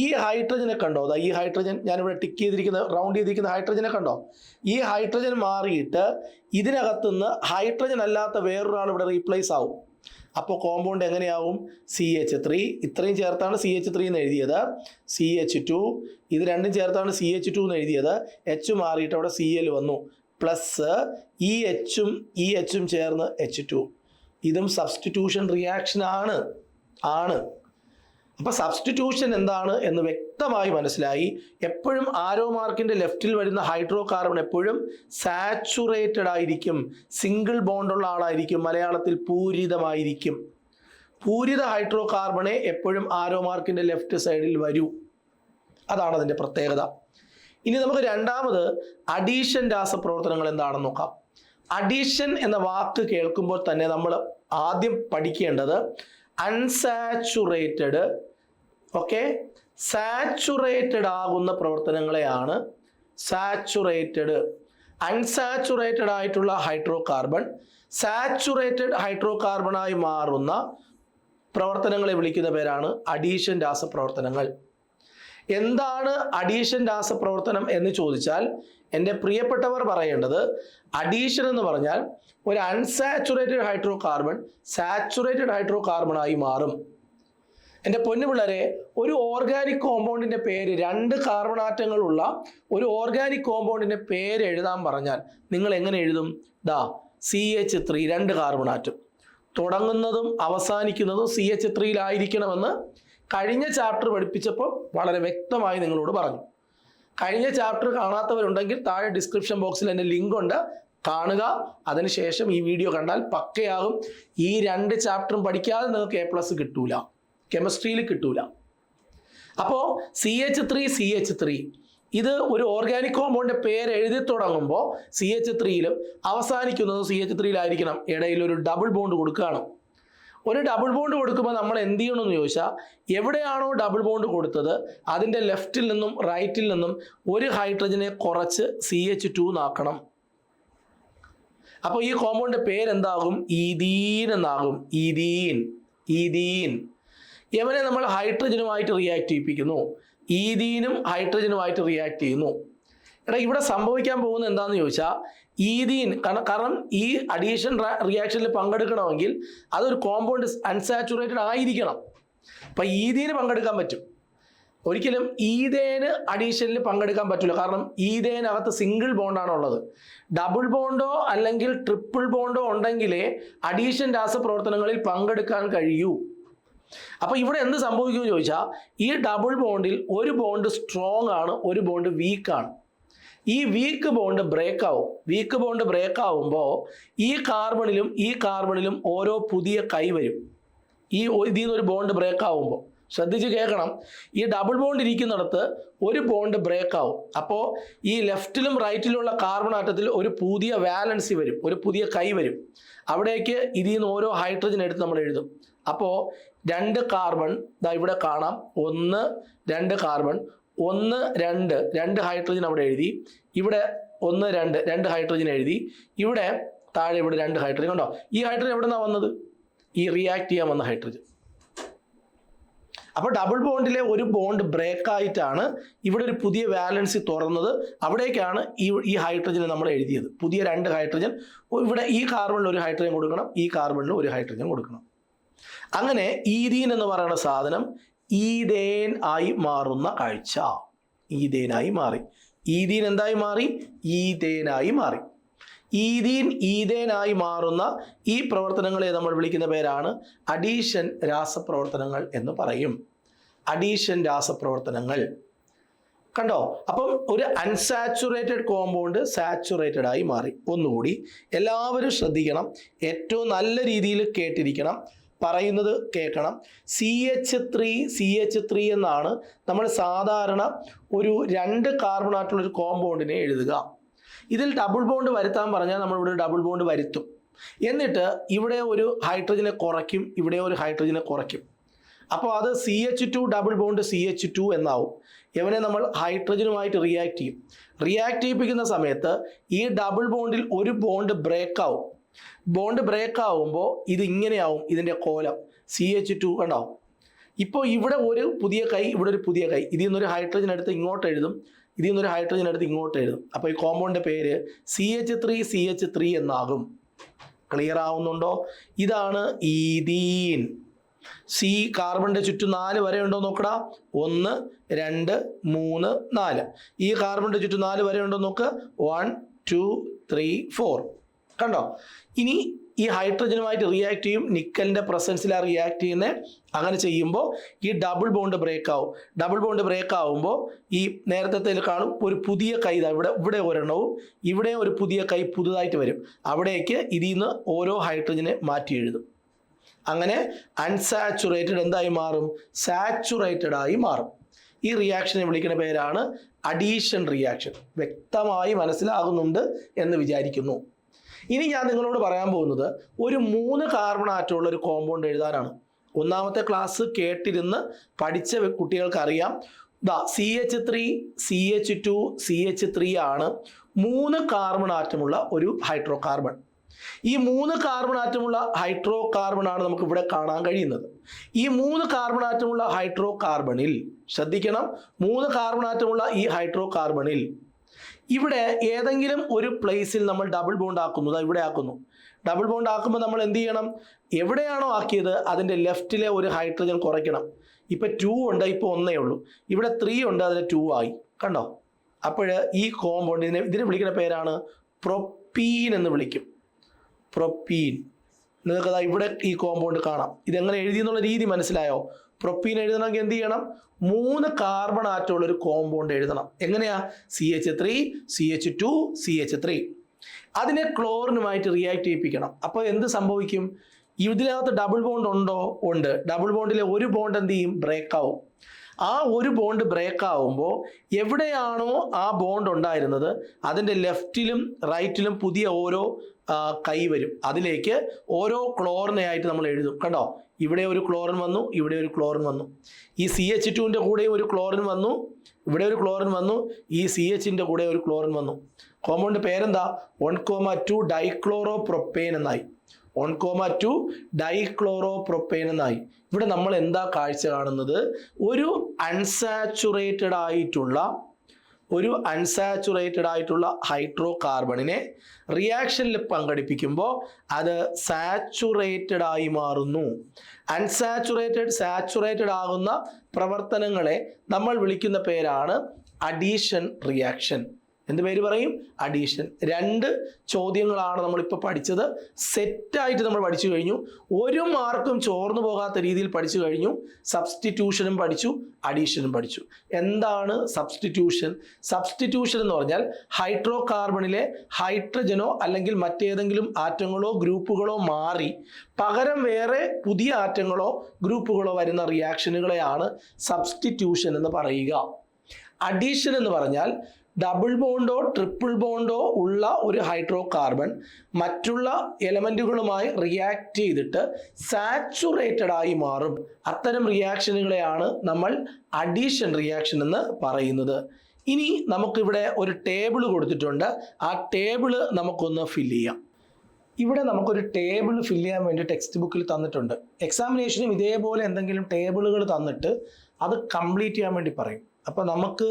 ഈ ഹൈഡ്രജനെ കണ്ടോ? ഈ ഹൈഡ്രജൻ ഞാനിവിടെ ടിക്ക് ചെയ്തിരിക്കുന്ന, റൗണ്ട് ചെയ്തിരിക്കുന്ന ഹൈഡ്രജനെ കണ്ടോ? ഈ ഹൈഡ്രജൻ മാറിയിട്ട് ഇതിനകത്തുനിന്ന് ഹൈഡ്രജൻ അല്ലാത്ത വേറൊരാൾ ഇവിടെ റീപ്ലേസ് ആവും. അപ്പോൾ കോമ്പൗണ്ട് എങ്ങനെയാവും? CH3. ഇത്രയും ചേർത്താണ് CH3 എന്ന് എഴുതിയത്. CH2. ഇത് രണ്ടും ചേർത്താണ് CH2 എന്ന് എഴുതിയത്. H മാറിയിട്ട് അവിടെ Cl വന്നു. പ്ലസ് ഈ എച്ചും ചേർന്ന് H2. ഇതും സബ്സ്റ്റിറ്റ്യൂഷൻ റിയാക്ഷൻ ആണ്. അപ്പോൾ സബ്സ്റ്റിറ്റ്യൂഷൻ എന്താണ് എന്ന് വ്യക്തമായി മനസ്സിലായി. എപ്പോഴും ആരോ മാർക്കിൻ്റെ ലെഫ്റ്റിൽ വരുന്ന ഹൈഡ്രോ കാർബൺ എപ്പോഴും സാച്ചുറേറ്റഡ് ആയിരിക്കും, സിംഗിൾ ബോണ്ടുള്ള ആളായിരിക്കും, മലയാളത്തിൽ പൂരിതമായിരിക്കും. പൂരിത ഹൈഡ്രോ കാർബണെ എപ്പോഴും ആരോ മാർക്കിൻ്റെ ലെഫ്റ്റ് സൈഡിൽ വരൂ. അതാണ് അതിൻ്റെ പ്രത്യേകത. ഇനി നമുക്ക് രണ്ടാമത് അഡീഷൻ രാസപ്രവർത്തനങ്ങൾ എന്താണെന്ന് നോക്കാം. അഡീഷൻ എന്ന വാക്ക് കേൾക്കുമ്പോൾ തന്നെ നമ്മൾ ആദ്യം പഠിക്കേണ്ടത് അൺസാച്ചുറേറ്റഡ്, സാച്ചുറേറ്റഡ് ആകുന്ന പ്രവർത്തനങ്ങളെയാണ് സാച്ചുറേറ്റഡ്. അൺസാച്ചുറേറ്റഡ് ആയിട്ടുള്ള ഹൈഡ്രോ കാർബൺ സാച്ചുറേറ്റഡ് ഹൈഡ്രോ കാർബണായി മാറുന്ന പ്രവർത്തനങ്ങളെ വിളിക്കുന്ന പേരാണ് അഡീഷൻ രാസപ്രവർത്തനങ്ങൾ. എന്താണ് അഡീഷൻ രാസപ്രവർത്തനം എന്ന് ചോദിച്ചാൽ എൻ്റെ പ്രിയപ്പെട്ടവർ പറയേണ്ടത്, അഡീഷൻ എന്ന് പറഞ്ഞാൽ ഒരു അൺസാച്ചുറേറ്റഡ് ഹൈഡ്രോ കാർബൺ സാച്ചുറേറ്റഡ് ഹൈഡ്രോ കാർബണായി മാറും. എൻ്റെ പൊന്നു പിള്ളേരെ, ഒരു ഓർഗാനിക് കോമ്പൗണ്ടിൻ്റെ പേര്, 2 കാർബൺ ആറ്റങ്ങളുള്ള ഒരു ഓർഗാനിക് കോമ്പൗണ്ടിൻ്റെ പേര് എഴുതാൻ പറഞ്ഞാൽ നിങ്ങൾ എങ്ങനെ എഴുതും? CH3, 2 കാർബൺ ആറ്റം, തുടങ്ങുന്നതും അവസാനിക്കുന്നതും CH3-യിലായിരിക്കണമെന്ന് കഴിഞ്ഞ ചാപ്റ്റർ പഠിപ്പിച്ചപ്പോൾ വളരെ വ്യക്തമായി നിങ്ങളോട് പറഞ്ഞു. കഴിഞ്ഞ ചാപ്റ്റർ കാണാത്തവരുണ്ടെങ്കിൽ താഴെ ഡിസ്ക്രിപ്ഷൻ ബോക്സിൽ എൻ്റെ ലിങ്ക് ഉണ്ട്, കാണുക. അതിനുശേഷം ഈ വീഡിയോ കണ്ടാൽ പക്കയാകും. ഈ 2 ചാപ്റ്ററും പഠിക്കാതെ നിങ്ങൾക്ക് A+ കിട്ടൂല, കെമിസ്ട്രിയിൽ കിട്ടൂല. അപ്പോൾ CH3 ഇത് ഒരു ഓർഗാനിക് കോമ്പൗണ്ടിൻ്റെ പേര് എഴുതി തുടങ്ങുമ്പോൾ CH3-യിലും അവസാനിക്കുന്നത് CH3-യിലായിരിക്കണം. ഇടയിൽ ഒരു ഡബിൾ ബോണ്ട് കൊടുക്കുകയാണ്. ഒരു ഡബിൾ ബോണ്ട് കൊടുക്കുമ്പോൾ നമ്മൾ എന്ത് ചെയ്യണമെന്ന് ചോദിച്ചാൽ, എവിടെയാണോ ഡബിൾ ബോണ്ട് കൊടുത്തത് അതിൻ്റെ ലെഫ്റ്റിൽ നിന്നും റൈറ്റിൽ നിന്നും ഒരു ഹൈഡ്രജനെ കുറച്ച് CH2 ആക്കണം. അപ്പോൾ ഈ കോമ്പൗണ്ടിൻ്റെ പേരെന്താകും? ഈഥീൻ എന്നാകും. ഈഥീൻ. ഇവനെ നമ്മൾ ഹൈഡ്രജനുമായിട്ട് റിയാക്ട് ചെയ്യിപ്പിക്കുന്നു. ഈഥീനും ഹൈഡ്രജനുമായിട്ട് റിയാക്ട് ചെയ്യുന്നു. ഇവിടെ സംഭവിക്കാൻ പോകുന്നത് എന്താണെന്ന് ചോദിച്ചാൽ, ഈഥീൻ, കാരണം ഈ അഡീഷൻ റിയാക്ഷനിൽ പങ്കെടുക്കണമെങ്കിൽ അതൊരു കോമ്പൗണ്ട് അൺസാച്ചുറേറ്റഡ് ആയിരിക്കണം. അപ്പം ഈഥീന് പങ്കെടുക്കാൻ പറ്റും. ഒരിക്കലും ഈഥേന് അഡീഷനിൽ പങ്കെടുക്കാൻ പറ്റില്ല. കാരണം ഈഥേനകത്ത് സിംഗിൾ ബോണ്ടാണ് ഉള്ളത്. ഡബിൾ ബോണ്ടോ അല്ലെങ്കിൽ ട്രിപ്പിൾ ബോണ്ടോ ഉണ്ടെങ്കിലേ അഡീഷൻ രാസപ്രവർത്തനങ്ങളിൽ പങ്കെടുക്കാൻ കഴിയൂ. അപ്പോൾ ഇവിടെ എന്ത് സംഭവിക്കുമെന്ന് ചോദിച്ചാൽ, ഈ ഡബിൾ ബോണ്ടിൽ ഒരു ബോണ്ട് സ്ട്രോങ് ആണ്, ഒരു ബോണ്ട് വീക്കാണ്. ഈ വീക്ക് ബോണ്ട് ബ്രേക്ക് ആവും. വീക്ക് ബോണ്ട് ബ്രേക്ക് ആവുമ്പോൾ ഈ കാർബണിലും ഓരോ പുതിയ കൈ വരും. ഇതിൽ നിന്നൊരു ബോണ്ട് ബ്രേക്ക് ആവുമ്പോൾ ശ്രദ്ധിച്ച് കേൾക്കണം. ഈ ഡബിൾ ബോണ്ട് ഇരിക്കുന്നിടത്ത് ഒരു ബോണ്ട് ബ്രേക്ക് ആവും. അപ്പോൾ ഈ ലെഫ്റ്റിലും റൈറ്റിലുള്ള കാർബൺ ആറ്റത്തിൽ ഒരു പുതിയ വാലൻസി വരും, ഒരു പുതിയ കൈ വരും. അവിടേക്ക് ഇതിൽ നിന്ന് ഓരോ ഹൈഡ്രജൻ എടുത്ത് നമ്മൾ എഴുതും. അപ്പോൾ 2 കാർബൺ ഇവിടെ കാണാം. 1 2 കാർബൺ, 1 2 ഹൈഡ്രജൻ അവിടെ എഴുതി. ഇവിടെ 1 2 ഹൈഡ്രജൻ എഴുതി. ഇവിടെ താഴെ ഇവിടെ 2 ഹൈഡ്രജൻ കണ്ടോ? ഈ ഹൈഡ്രജൻ എവിടെ നിന്നാണ് വന്നത്? ഈ റിയാക്ട് ചെയ്യാൻ വന്ന ഹൈഡ്രജൻ. അപ്പോൾ ഡബിൾ ബോണ്ടിലെ ഒരു ബോണ്ട് ബ്രേക്ക് ആയിട്ടാണ് ഇവിടെ ഒരു പുതിയ വാലൻസി തുറന്നത്. അവിടേക്കാണ് ഈ ഹൈഡ്രജനെ നമ്മൾ എഴുതിയത്. പുതിയ 2 ഹൈഡ്രജൻ ഇവിടെ ഈ കാർബണിൽ ഒരു ഹൈഡ്രജൻ കൊടുക്കണം, ഈ കാർബണിൽ ഒരു ഹൈഡ്രജൻ കൊടുക്കണം. അങ്ങനെ ഈഥീൻ എന്ന് പറയുന്ന സാധനം ഈഥേൻ ആയി മാറുന്ന കാഴ്ച. ഈഥേനായി മാറി. ഈഥീൻ എന്തായി മാറി? ഈഥേനായി മാറി. ഈഥേനായി മാറുന്ന ഈ പ്രവർത്തനങ്ങളെ നമ്മൾ വിളിക്കുന്ന പേരാണ് അഡീഷൻ രാസപ്രവർത്തനങ്ങൾ എന്ന് പറയും. അഡീഷൻ രാസപ്രവർത്തനങ്ങൾ. കണ്ടോ? അപ്പം ഒരു അൺസാച്ചുറേറ്റഡ് കോമ്പൗണ്ട് സാച്ചുറേറ്റഡ് ആയി മാറി. ഒന്നുകൂടി എല്ലാവരും ശ്രദ്ധിക്കണം, ഏറ്റവും നല്ല രീതിയിൽ കേട്ടിരിക്കണം, പറയുന്നത് കേൾക്കണം. CH3 എന്നാണ് നമ്മൾ സാധാരണ ഒരു 2 കാർബണായിട്ടുള്ള ഒരു കോമ്പൗണ്ടിനെ എഴുതുക. ഇതിൽ ഡബിൾ ബോണ്ട് വരുത്താൻ പറഞ്ഞാൽ നമ്മൾ ഇവിടെ ഡബിൾ ബോണ്ട് വരുത്തും. എന്നിട്ട് ഇവിടെ ഒരു ഹൈഡ്രജനെ കുറയ്ക്കും, ഇവിടെ ഒരു ഹൈഡ്രജനെ കുറയ്ക്കും. അപ്പോൾ അത് CH2 ഡബിൾ ബോണ്ട് CH2 എന്നാവും. ഇവനെ നമ്മൾ ഹൈഡ്രജനുമായിട്ട് റിയാക്ട് ചെയ്യും. റിയാക്ട് ചെയ്യിപ്പിക്കുന്ന സമയത്ത് ഈ ഡബിൾ ബോണ്ടിൽ ഒരു ബോണ്ട് ബ്രേക്ക് ആവും. ബോണ്ട് ബ്രേക്ക് ആവുമ്പോൾ ഇത് ഇങ്ങനെയാവും. ഇതിൻ്റെ കോലം CH2 ഉണ്ടാവും. ഇപ്പോൾ ഇവിടെ ഒരു പുതിയ കൈ, ഇവിടെ ഒരു പുതിയ കൈ. ഇതിൽ നിന്നൊരു ഹൈഡ്രജൻ എടുത്ത് ഇങ്ങോട്ട് എഴുതും, ഇതിൽ നിന്നൊരു ഹൈഡ്രജൻ എടുത്ത് ഇങ്ങോട്ട് എഴുതും. അപ്പോൾ ഈ കോമ്പൗണ്ടിൻ്റെ പേര് CH3 എന്നാകും. ക്ലിയർ ആവുന്നുണ്ടോ? ഇതാണ് ഈഥീൻ. കാർബണിൻ്റെ ചുറ്റും 4 വര ഉണ്ടോ നോക്കടാ. 1 2 3 4. ഈ കാർബണിൻ്റെ ചുറ്റും 4 വര ഉണ്ടോ നോക്ക്. 1 2 3 4. കണ്ടോ? ഇനി ഈ ഹൈഡ്രജനുമായിട്ട് റിയാക്ട് ചെയ്യും. നിക്കലിൻ്റെ പ്രസൻസിലാണ് റിയാക്ട് ചെയ്യുന്നത്. അങ്ങനെ ചെയ്യുമ്പോൾ ഈ ഡബിൾ ബോണ്ട് ബ്രേക്ക് ആവും. ഡബിൾ ബോണ്ട് ബ്രേക്ക് ആവുമ്പോൾ ഈ നേരത്തെ കാണും ഒരു പുതിയ കൈ. ഇവിടെ ഒരെണ്ണവും ഇവിടെ ഒരു പുതിയ കൈ പുതുതായിട്ട് വരും. അവിടേക്ക് ഇതിൽ നിന്ന് ഓരോ ഹൈഡ്രജനെ മാറ്റി എഴുതും. അങ്ങനെ അൺസാച്ചുറേറ്റഡ് എന്തായി മാറും? സാച്ചുറേറ്റഡ് ആയി മാറും. ഈ റിയാക്ഷനെ വിളിക്കുന്ന പേരാണ് അഡീഷൻ റിയാക്ഷൻ. വ്യക്തമായി മനസ്സിലാകുന്നുണ്ട് എന്ന് വിചാരിക്കുന്നു. ഇനി ഞാൻ നിങ്ങളോട് പറയാൻ പോകുന്നത് ഒരു 3 കാർബൺ ആറ്റമുള്ള ഒരു കോമ്പൗണ്ട് എഴുതാനാണ്. ഒന്നാമത്തെ ക്ലാസ് കേട്ടിരുന്ന് പഠിച്ച കുട്ടികൾക്ക് അറിയാം. CH3 CH2 CH3 ആണ് 3 കാർബൺ ആറ്റമുള്ള ഒരു ഹൈഡ്രോ കാർബൺ. ഈ 3 കാർബൺ ആറ്റമുള്ള ഹൈഡ്രോ കാർബൺ ആണ് നമുക്ക് ഇവിടെ കാണാൻ കഴിയുന്നത്. ഈ 3 കാർബൺ ആറ്റമുള്ള ഹൈഡ്രോ കാർബണിൽ ശ്രദ്ധിക്കണം, 3 കാർബൺ ആറ്റമുള്ള ഈ ഹൈഡ്രോ കാർബണിൽ ഇവിടെ ഏതെങ്കിലും ഒരു പ്ലേസിൽ നമ്മൾ ഡബിൾ ബോണ്ട് ആക്കുന്നു. ഇവിടെ ആക്കുന്നു. ഡബിൾ ബോണ്ട് ആക്കുമ്പോൾ നമ്മൾ എന്ത് ചെയ്യണം? എവിടെയാണോ ആക്കിയത് അതിൻ്റെ ലെഫ്റ്റിലെ ഒരു ഹൈഡ്രജൻ കുറയ്ക്കണം. ഇപ്പം 2 ഉണ്ട്, ഇപ്പോൾ 1 ഉള്ളൂ. ഇവിടെ 3 ഉണ്ട്, അതിന് 2 ആയി. കണ്ടോ? അപ്പോൾ ഈ കോമ്പൗണ്ട് ഇതിനെ വിളിക്കുന്ന പേരാണ് പ്രൊപ്പീൻ എന്ന് വിളിക്കും. പ്രൊപ്പീൻ. നിങ്ങൾക്ക് ഇവിടെ ഈ കോമ്പൗണ്ട് കാണാം. ഇതെങ്ങനെ എഴുതി എന്നുള്ള രീതി മനസ്സിലായോ? പ്രൊപ്പീൻ എഴുതണമെങ്കിൽ എന്ത് ചെയ്യണം? 3 കാർബൺ ആറ്റമുള്ള ഒരു കോമ്പൗണ്ട് എഴുതണം. എങ്ങനെയാ? CH3 CH2 CH3. അതിനെ ക്ലോറിനുമായിട്ട് റിയാക്ട് ചെയ്യിപ്പിക്കണം. അപ്പോൾ എന്ത് സംഭവിക്കും? ഇതിനകത്ത് ഡബിൾ ബോണ്ട് ഉണ്ടോ? ഉണ്ട്. ഡബിൾ ബോണ്ടിലെ ഒരു ബോണ്ട് എന്ത് ചെയ്യും? ബ്രേക്ക് ആവും. ആ ഒരു ബോണ്ട് ബ്രേക്ക് ആവുമ്പോൾ എവിടെയാണോ ആ ബോണ്ട് ഉണ്ടായിരുന്നത് അതിൻ്റെ ലെഫ്റ്റിലും റൈറ്റിലും പുതിയ ഓരോ കൈ വരും. അതിലേക്ക് ഓരോ ക്ലോറിനെ ആയിട്ട് നമ്മൾ എഴുതും. കണ്ടോ? ഇവിടെ ഒരു ക്ലോറിൻ വന്നു, ഇവിടെ ഒരു ക്ലോറിൻ വന്നു. ഈ CH2ൻ്റെ കൂടെ ഒരു ക്ലോറിൻ വന്നു, ഇവിടെ ഒരു ക്ലോറിൻ വന്നു, ഈ CHൻ്റെ കൂടെ ഒരു ക്ലോറിൻ വന്നു. കോമ്പൗണ്ട് പേരെന്താ? 1,2 ഡൈക്ലോറോ പ്രൊപ്പൈൻ എന്നായി. 1,2 ഡൈക്ലോറോ പ്രൊപ്പൈൻ എന്നായി. ഇവിടെ നമ്മൾ എന്താ കാഴ്ച കാണുന്നത്? ഒരു അൺസാച്ചുറേറ്റഡ് ആയിട്ടുള്ള ഹൈഡ്രോ കാർബണിനെ റിയാക്ഷനിൽ പങ്കെടുപ്പിക്കുമ്പോൾ അത് സാച്ചുറേറ്റഡ് ആയി മാറുന്നു. സാച്ചുറേറ്റഡ് ആകുന്ന പ്രവർത്തനങ്ങളെ നമ്മൾ വിളിക്കുന്ന പേരാണ് അഡീഷൻ റിയാക്ഷൻ. എന്ത് പേര് പറയും? അഡീഷൻ. 2 ചോദ്യങ്ങളാണ് നമ്മളിപ്പോൾ പഠിച്ചത്. സെറ്റായിട്ട് നമ്മൾ പഠിച്ചു കഴിഞ്ഞു. 1 മാർക്കും ചോർന്നു പോകാത്ത രീതിയിൽ പഠിച്ചു കഴിഞ്ഞു. സബ്സ്റ്റിറ്റ്യൂഷനും പഠിച്ചു, അഡീഷനും പഠിച്ചു. എന്താണ് സബ്സ്റ്റിറ്റ്യൂഷൻ? സബ്സ്റ്റിറ്റ്യൂഷൻ എന്ന് പറഞ്ഞാൽ ഹൈഡ്രോ കാർബണിലെ ഹൈഡ്രജനോ അല്ലെങ്കിൽ മറ്റേതെങ്കിലും ആറ്റങ്ങളോ ഗ്രൂപ്പുകളോ മാറി പകരം വേറെ പുതിയ ആറ്റങ്ങളോ ഗ്രൂപ്പുകളോ വരുന്ന റിയാക്ഷനുകളെയാണ് സബ്സ്റ്റിറ്റ്യൂഷൻ എന്ന് പറയുക. അഡീഷൻ എന്ന് പറഞ്ഞാൽ ഡബിൾ ബോണ്ടോ ട്രിപ്പിൾ ബോണ്ടോ ഉള്ള ഒരു ഹൈഡ്രോ കാർബൺ മറ്റുള്ള എലമെൻറ്റുകളുമായി റിയാക്ട് ചെയ്തിട്ട് സാച്ചുറേറ്റഡ് ആയി മാറും. അത്തരം റിയാക്ഷനുകളെയാണ് നമ്മൾ അഡീഷൻ റിയാക്ഷൻ എന്ന് പറയുന്നത്. ഇനി നമുക്കിവിടെ ഒരു ടേബിൾ കൊടുത്തിട്ടുണ്ട്. ആ ടേബിള് നമുക്കൊന്ന് ഫില്ല് ചെയ്യാം. ഇവിടെ നമുക്കൊരു ടേബിൾ ഫില്ല് ചെയ്യാൻ വേണ്ടി ടെക്സ്റ്റ് ബുക്കിൽ തന്നിട്ടുണ്ട്. എക്സാമിനേഷനും ഇതേപോലെ എന്തെങ്കിലും ടേബിളുകൾ തന്നിട്ട് അത് കംപ്ലീറ്റ് ചെയ്യാൻ വേണ്ടി പറയും. അപ്പോൾ നമുക്ക്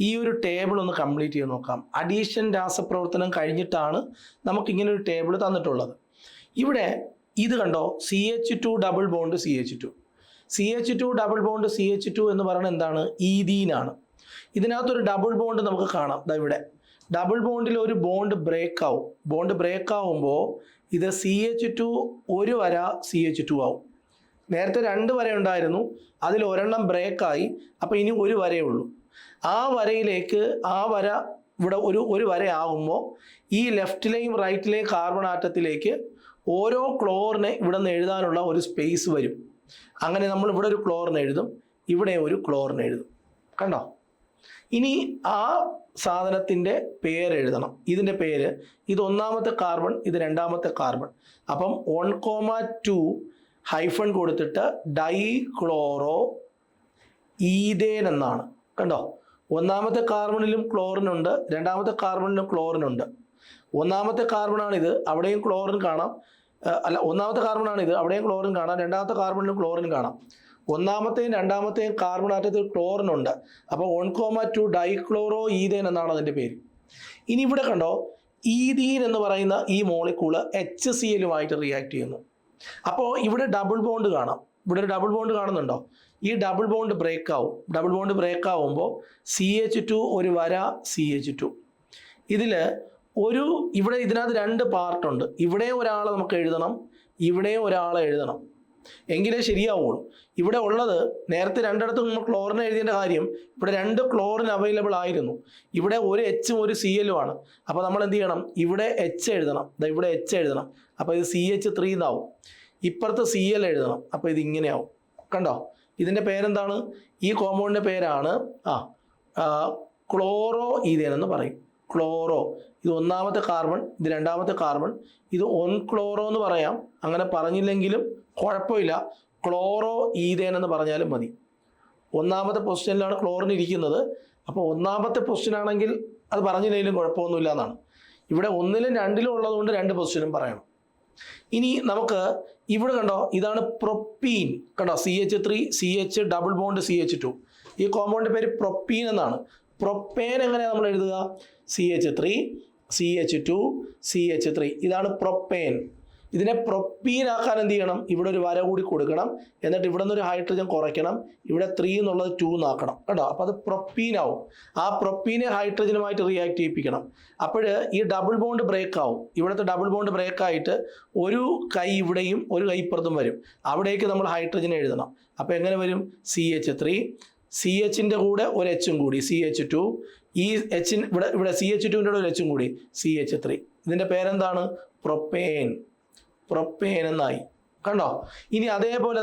ഈ ഒരു ടേബിൾ ഒന്ന് കംപ്ലീറ്റ് ചെയ്ത് നോക്കാം. അഡീഷൻ രാസപ്രവർത്തനം കഴിഞ്ഞിട്ടാണ് നമുക്കിങ്ങനെ ഒരു ടേബിൾ തന്നിട്ടുള്ളത്. ഇവിടെ ഇത് കണ്ടോ, CH2 double bond CH2. CH2 double bond CH2 എന്ന് പറയുന്നത് എന്താണ്? ഈഥീനാണ്. ഇതിനകത്തൊരു ഡബിൾ ബോണ്ട് നമുക്ക് കാണാം. ഇവിടെ ഡബിൾ ബോണ്ടിൽ ഒരു ബോണ്ട് ബ്രേക്ക് ആവും. ബോണ്ട് ബ്രേക്ക് ആവുമ്പോൾ ഇത് CH2 ഒരു വര CH2 ആവും. നേരത്തെ 2 വര ഉണ്ടായിരുന്നു, അതിൽ ഒരെണ്ണം ബ്രേക്കായി. അപ്പോൾ ഇനി ഒരു വരയേ ഉള്ളൂ. ആ വരയിലേക്ക് ആ വര ഇവിടെ ഒരു വര ആകുമ്പോൾ ഈ ലെഫ്റ്റിലെയും റൈറ്റിലെയും കാർബൺ ആറ്റത്തിലേക്ക് ഓരോ ക്ലോറിനെ ഇവിടെ നിന്ന് എഴുതാനുള്ള ഒരു സ്പേസ് വരും. അങ്ങനെ നമ്മൾ ഇവിടെ ഒരു ക്ലോറിന് എഴുതും, ഇവിടെ ഒരു ക്ലോറിന് എഴുതും. കണ്ടോ? ഇനി ആ സാധനത്തിൻ്റെ പേര് എഴുതണം. ഇതിൻ്റെ പേര്, ഇത് ഒന്നാമത്തെ കാർബൺ, ഇത് രണ്ടാമത്തെ കാർബൺ. അപ്പം 1,2 ഹൈഫൺ കൊടുത്തിട്ട് ഡൈക്ലോറോ ഈഥേൻ എന്നാണ്. കണ്ടോ? ഒന്നാമത്തെ കാർബണിലും ക്ലോറിനുണ്ട്, രണ്ടാമത്തെ കാർബണിലും ക്ലോറിനുണ്ട്. ഒന്നാമത്തെ കാർബണാണിത്, അവിടെയും ക്ലോറിൻ കാണാം. ഒന്നാമത്തെ കാർബണാണിത്, അവിടെയും ക്ലോറിൻ കാണാം. രണ്ടാമത്തെ കാർബണിലും ക്ലോറിൻ കാണാം. ഒന്നാമത്തെയും രണ്ടാമത്തെയും കാർബൺ ആറ്റത്തിൽ ക്ലോറിനുണ്ട്. അപ്പോൾ 1,2 ഡൈക്ലോറോ ഈഥേൻ എന്നാണ് അതിൻ്റെ പേര്. ഇനി ഇവിടെ കണ്ടോ, ഈഥീൻ എന്ന് പറയുന്ന ഈ മോളിക്യൂള് HCl-ഉമായിട്ട് റിയാക്ട് ചെയ്യുന്നു. അപ്പോൾ ഇവിടെ ഡബിൾ ബോണ്ട് കാണാം. ഇവിടെ ഒരു ഡബിൾ ബോണ്ട് കാണുന്നുണ്ടോ? ഈ ഡബിൾ ബോണ്ട് ബ്രേക്ക് ആവും. ഡബിൾ ബോണ്ട് ബ്രേക്ക് ആവുമ്പോൾ CH2 ഒരു വര CH2. ഇവിടെ ഇതിനകത്ത് 2 പാർട്ടുണ്ട്. ഇവിടെ ഒരാളെ നമുക്ക് എഴുതണം, ഇവിടെ ഒരാളെ എഴുതണം, എങ്കിലേ ശരിയാവുള്ളൂ. ഇവിടെ ഉള്ളത് നേരത്തെ 2 നമ്മൾ ക്ലോറിൻ എഴുതേണ്ട കാര്യം, ഇവിടെ 2 ക്ലോറിൻ അവൈലബിൾ ആയിരുന്നു. ഇവിടെ ഒരു H-ഉം ഒരു Cl-ഉം ആണ്. അപ്പോൾ നമ്മൾ എന്ത് ചെയ്യണം? ഇവിടെ H എഴുതണം, ഇവിടെ H എഴുതണം. അപ്പോൾ ഇത് CH3 എന്നാവും. ഇപ്പുറത്ത് Cl എഴുതണം, അപ്പോൾ ഇത് ഇങ്ങനെയാവും. കണ്ടോ? ഇതിൻ്റെ പേരെന്താണ്? ഈ കോമ്പൗണ്ടിൻ്റെ പേരാണ് ക്ലോറോ ഈഥേൻ എന്ന് പറയും. ക്ലോറോ, ഇത് ഒന്നാമത്തെ കാർബൺ, ഇത് രണ്ടാമത്തെ കാർബൺ, ഇത് 1 ക്ലോറോ എന്ന് പറയാം. അങ്ങനെ പറഞ്ഞില്ലെങ്കിലും കുഴപ്പമില്ല, ക്ലോറോ ഈഥേൻ എന്ന് പറഞ്ഞാലും മതി. ഒന്നാമത്തെ പൊസിഷനിലാണ് ക്ലോറിൻ ഇരിക്കുന്നത്. അപ്പോൾ ഒന്നാമത്തെ പൊസിഷൻ ആണെങ്കിൽ അത് പറഞ്ഞില്ലെങ്കിലും കുഴപ്പമൊന്നുമില്ല എന്നാണ്. ഇവിടെ 1-ലും 2-ലും ഉള്ളതുകൊണ്ട് 2 പൊസിഷനും പറയണം. ഇനി നമുക്ക് ഇവിടെ കണ്ടോ, ഇതാണ് പ്രൊപ്പീൻ. കണ്ടോ? CH3 CH double bond CH2. ഈ കോമ്പൗണ്ടിൻ്റെ പേര് പ്രൊപ്പീൻ എന്നാണ്. പ്രൊപ്പേൻ എങ്ങനെയാണ് നമ്മൾ എഴുതുക? CH3 CH2 CH3. ഇതാണ് പ്രൊപ്പേൻ. ഇതിനെ പ്രൊപ്പീൻ ആക്കാൻ എന്ത് ചെയ്യണം? ഇവിടെ ഒരു വര കൂടി കൊടുക്കണം. എന്നിട്ട് ഇവിടെ നിന്നൊരു ഹൈഡ്രജൻ കുറയ്ക്കണം. ഇവിടെ 3 എന്നുള്ളത് 2 എന്നാക്കണം. കേട്ടോ? അപ്പോൾ അത് പ്രൊപ്പീൻ ആവും. ആ പ്രൊപ്പീനെ ഹൈഡ്രജനുമായിട്ട് റിയാക്ട് ചെയ്യിപ്പിക്കണം. അപ്പോൾ ഈ ഡബിൾ ബോണ്ട് ബ്രേക്ക് ആവും. ഇവിടുത്തെ ഡബിൾ ബോണ്ട് ബ്രേക്ക് ആയിട്ട് ഒരു കൈ ഇവിടെയും ഒരു കൈ ഇപ്പുറത്തും വരും. അവിടേക്ക് നമ്മൾ ഹൈഡ്രജൻ എഴുതണം. അപ്പോൾ എങ്ങനെ വരും? CH3, CHൻ്റെ കൂടെ ഒരു H-ഉം കൂടി CH2, ഈ H ഇവിടെ CH2ൻ്റെ കൂടെ ഒരു H-ഉം കൂടി CH3. ഇതിൻ്റെ പേരെന്താണ്? പ്രൊപ്പേൻ. പ്രൊപ്പേൻ എന്നായി. കണ്ടോ? ഇനി അതേപോലെ